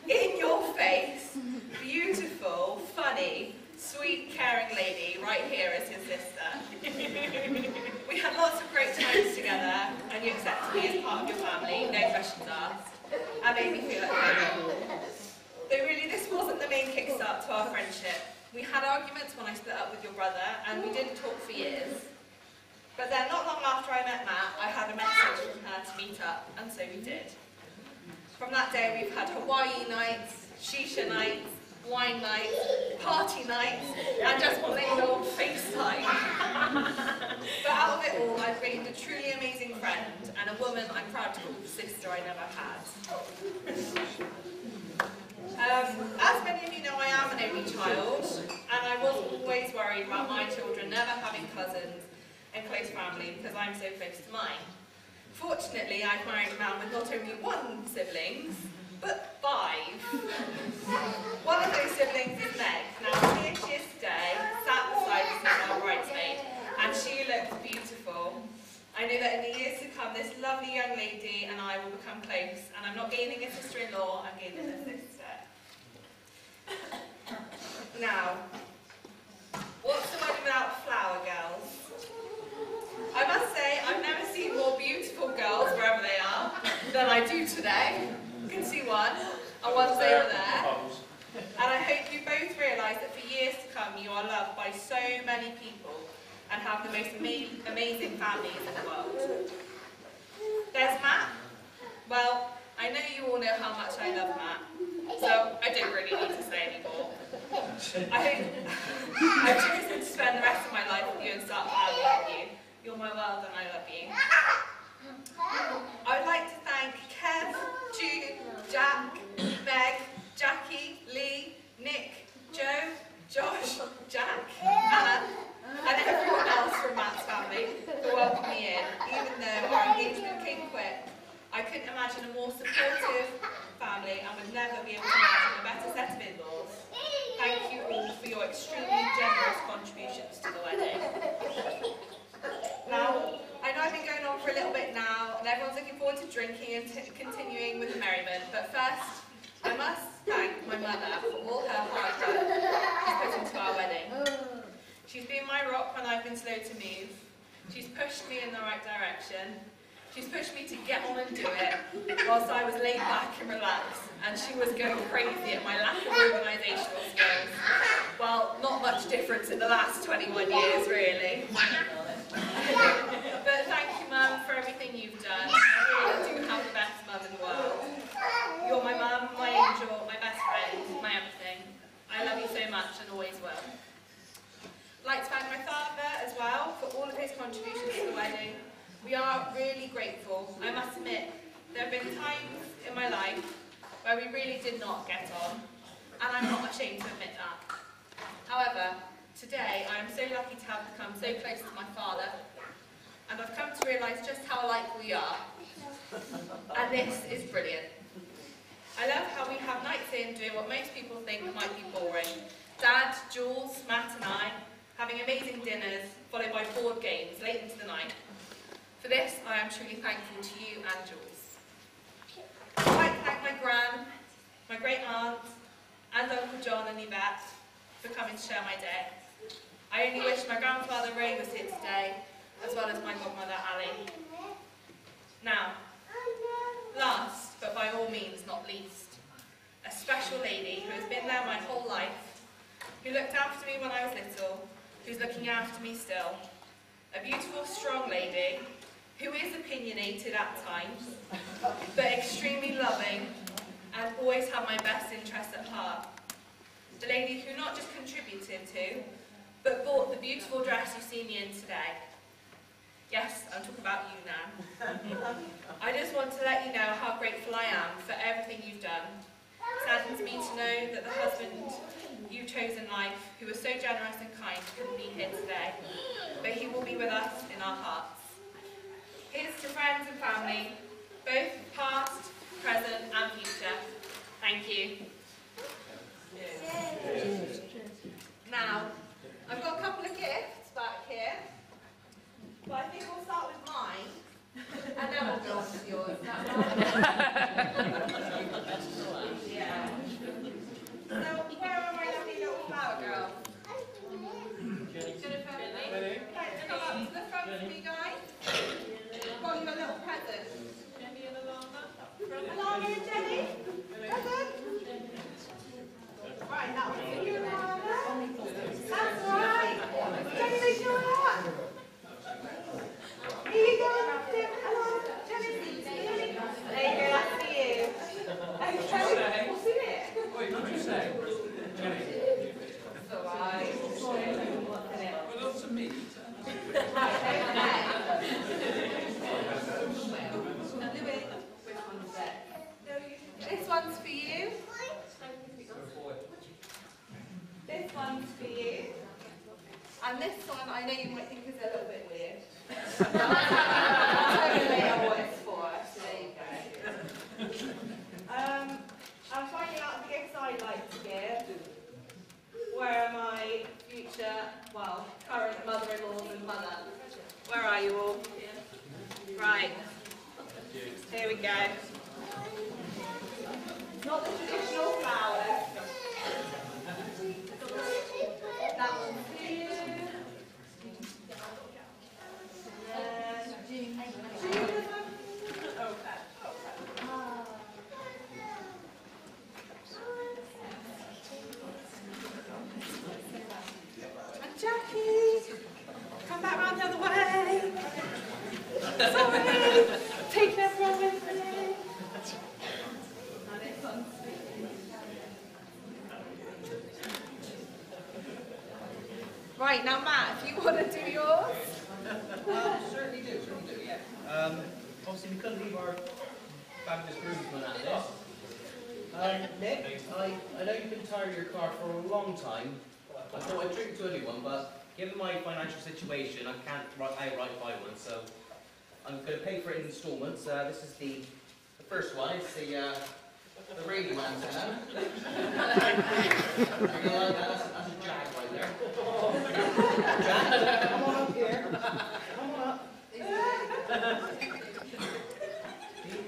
in-your-face, beautiful, funny, sweet, caring lady right here as his sister. We had lots of great times together, and you accepted me as part of your family, no questions asked, and made me feel at home. Though really this wasn't the main kickstart to our friendship. We had arguments when I split up with your brother, and we didn't talk for years. But then, not long after I met Matt, I had a message from her to meet up, and so we did. From that day, we've had Hawaii nights, shisha nights, wine nights, party nights, and just one little FaceTime. But out of it all, I've gained a truly amazing friend, and a woman I'm proud to call the sister I never had. As many of you know, I am an only child, and I was always worried about my children never having cousins and close family because I'm so close to mine. Fortunately, I've married a man with not only 1 sibling, but 5. One of those siblings is Meg. Now, here she is today, sat beside us as our bridesmaid, and she looks beautiful. I know that in the years to come, this lovely young lady and I will become close, and I'm not gaining a sister-in-law, I'm gaining a sister. Now, what's the wedding without flower, girls? I must say, I've never seen more beautiful girls, wherever they are, than I do today. You can see one, and one's over there. And I hope you both realise that for years to come, you are loved by so many people and have the most amazing families in the world. There's Matt. Well, I know you all know how much I love Matt, so I don't really need to say anymore. I've chosen to spend the rest of my life with you and start family with you. You're my world and I love you. I would like to thank Kev, Jude, Jack, Meg, Jackie, Lee, Nick, Joe, Josh, Jack, Anna, and everyone else from Matt's family for welcoming me in, even though our engagement came quick. I couldn't imagine a more supportive family and would never be able to imagine a better set of in-laws. Thank you all for your extremely generous contributions to the wedding. Now, I know I've been going on for a little bit now, and everyone's looking forward to drinking and continuing with the merriment, but first, I must thank my mother for all her hard work she's put into our wedding. She's been my rock when I've been slow to move. She's pushed me in the right direction. She's pushed me to get on and do it, whilst I was laid back and relaxed, and she was going crazy at my lack of organisational skills. Well, not much difference in the last 21 years, really. But thank you, Mum, for everything you've done. I really do have the best mum in the world. You're my mum, my angel, my best friend, my everything. I love you so much and always will. I'd like to thank my father as well for all of his contributions to the wedding. We are really grateful. I must admit, there have been times in my life where we really did not get on, and I'm not ashamed to admit that. However, today I am so lucky to have become so close to my father, and I've come to realise just how alike we are, and this is brilliant. I love how we have nights in doing what most people think might be boring. Dad, Jules, Matt and I having amazing dinners, followed by board games late into the night. For this, I am truly thankful to you and Jules. I'd like to thank my gran, my great aunt, and Uncle John and Yvette for coming to share my day. I only wish my grandfather Ray was here today, as well as my godmother Ali. Now, last, but by all means not least, a special lady who has been there my whole life, who looked after me when I was little, who's looking after me still. A beautiful, strong lady who is opinionated at times, but extremely loving and always had my best interests at heart. The lady who not just contributed to, but bought the beautiful dress you see me in today. Yes, I'm talking about you now. I just want to let you know how grateful I am for everything you've done. It saddens me to know that the husband you chose in life, who was so generous and kind, couldn't be here today, but he will be with us in our hearts. Here's to friends and family, both past, present and future. Thank you. Now, I've got a couple of gifts back here, but I think we'll start with mine, and then we'll go on to yours. Yeah. So, where are my lovely little flower girls? Jennifer, come up to the front for me, guys. I've got you a little present. Jenny and Alana. Alana and Jenny? Present? Right, that one's for you, Alana. That's right. Jenny, they show up. Here you go, Alana. Jenny, there you go, that's for you. Okay, we'll see it. Wait, what did you say? Jenny. So I... Well, that's a meat. This one's for you. This one's for you. And this one, I know you might think is a little bit weird. I'll tell you later what it's for, so there you go. I'm finding out the gifts I'd like to give. Where are my future, well, current mother-in-laws and mother? Where are you all? Right. Here we go. Not the traditional flowers. That one's for you. And Jackie, come back round the other way. Sorry, taking everyone with me. Right, now Matt, if you want to do yours. Certainly do, yeah. Obviously we couldn't leave our fabulous groomsmen at this. Nick, I know you've been tired of your car for a long time. I thought I'd treat it to a new one, but given my financial situation, I can't outright buy one, so I'm going to pay for it in installments. This is the first one. It's the Radio Man fan. That's a Jag right there. Jag, come on up here. Come on up.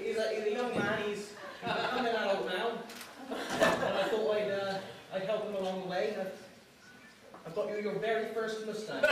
He's a young man. He's coming out now. And I thought I'd help him along the way. I've got you your very first Mustang.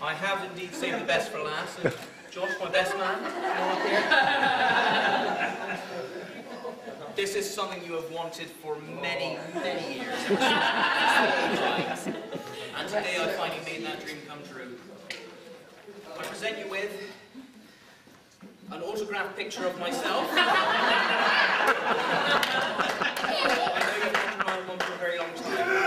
I have indeed saved the best for last. And Josh, my best man, come up here. This is something you have wanted for many, many years. And today I finally made that dream come true. I present you with an autographed picture of myself. I know you've wanted one for a very long time.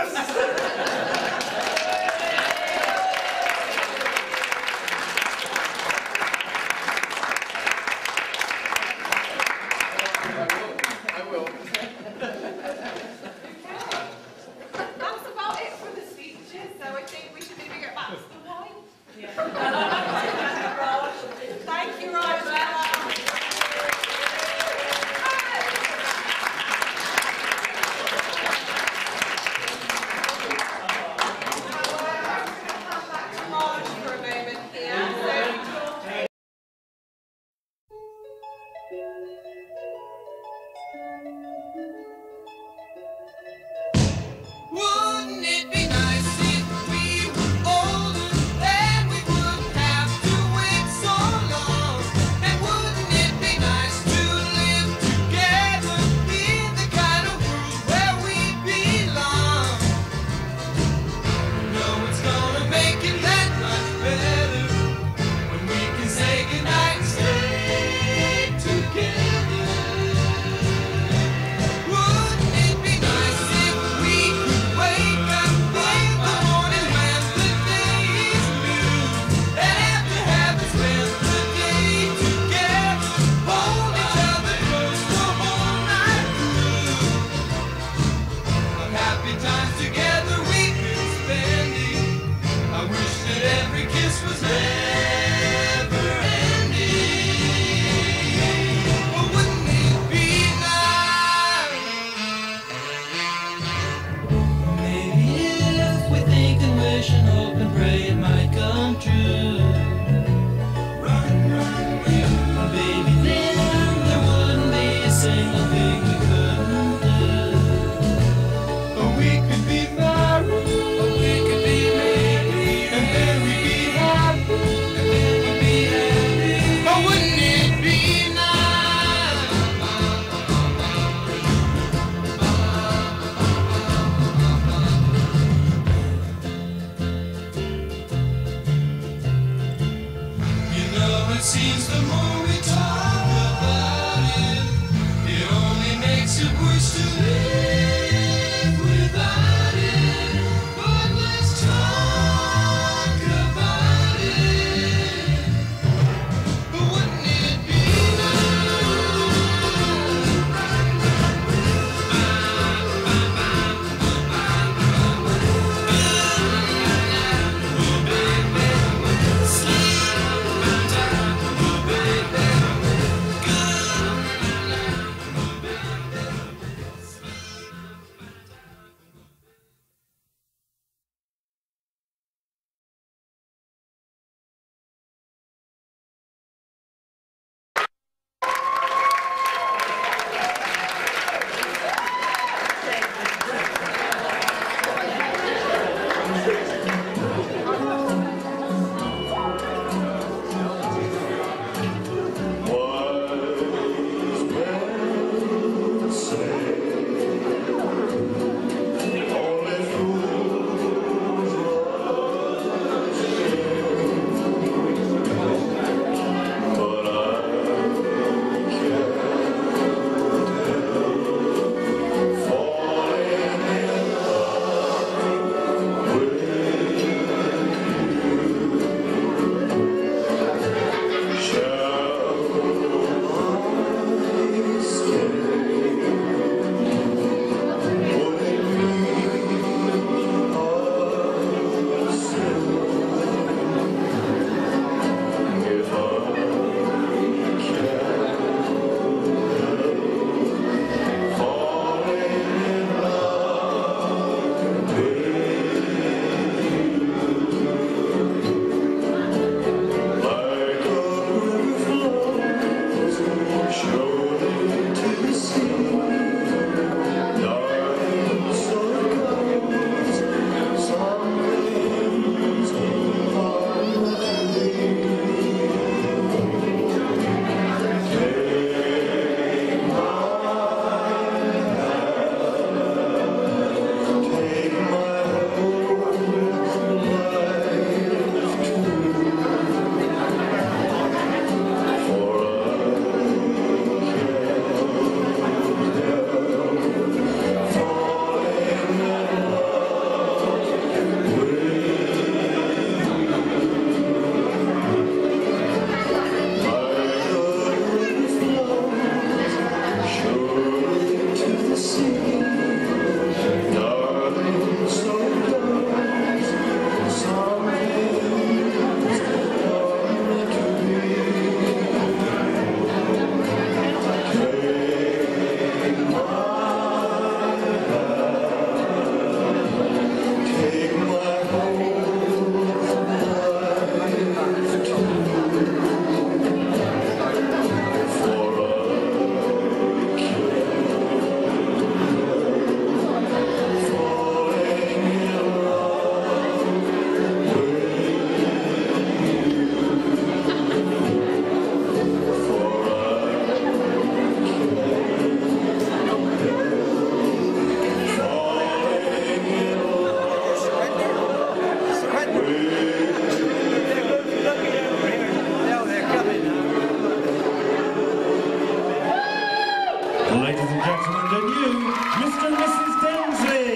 gentlemen, the new Mr. and Mrs Densley.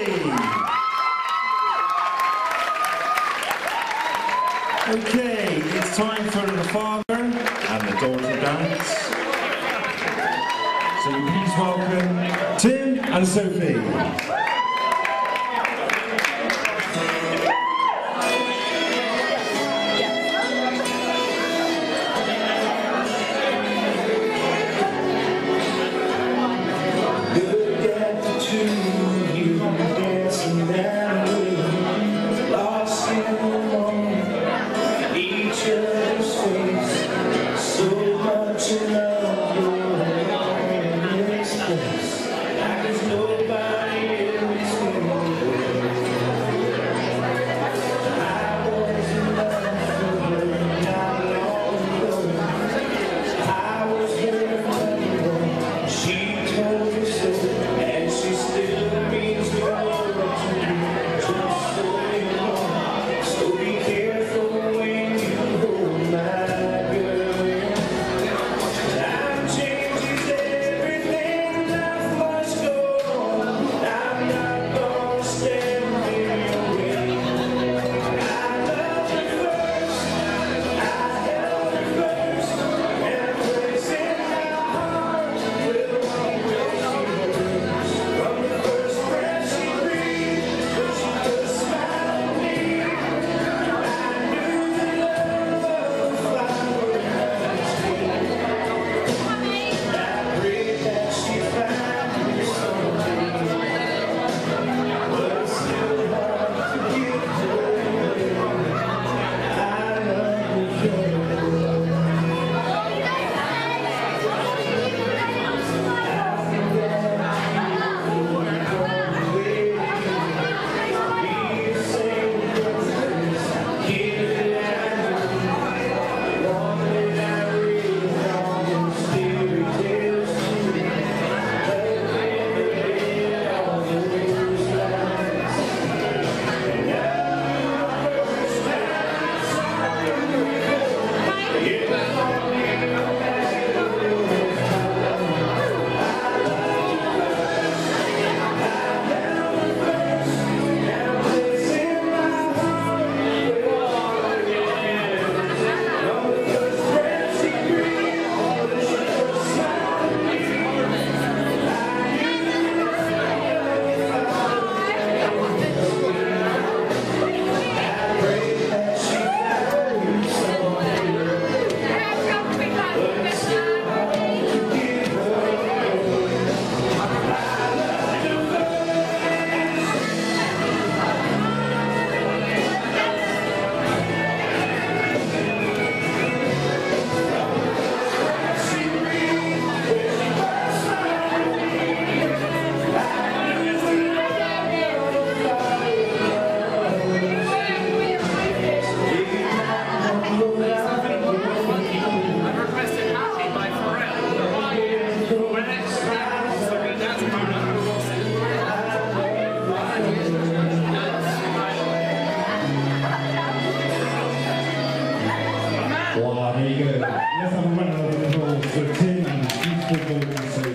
Okay, it's time for the father and the daughter dance. So please welcome Tim and Sophie. Wow, there you go. Let's have a round of applause for Tim and his beautiful daughter.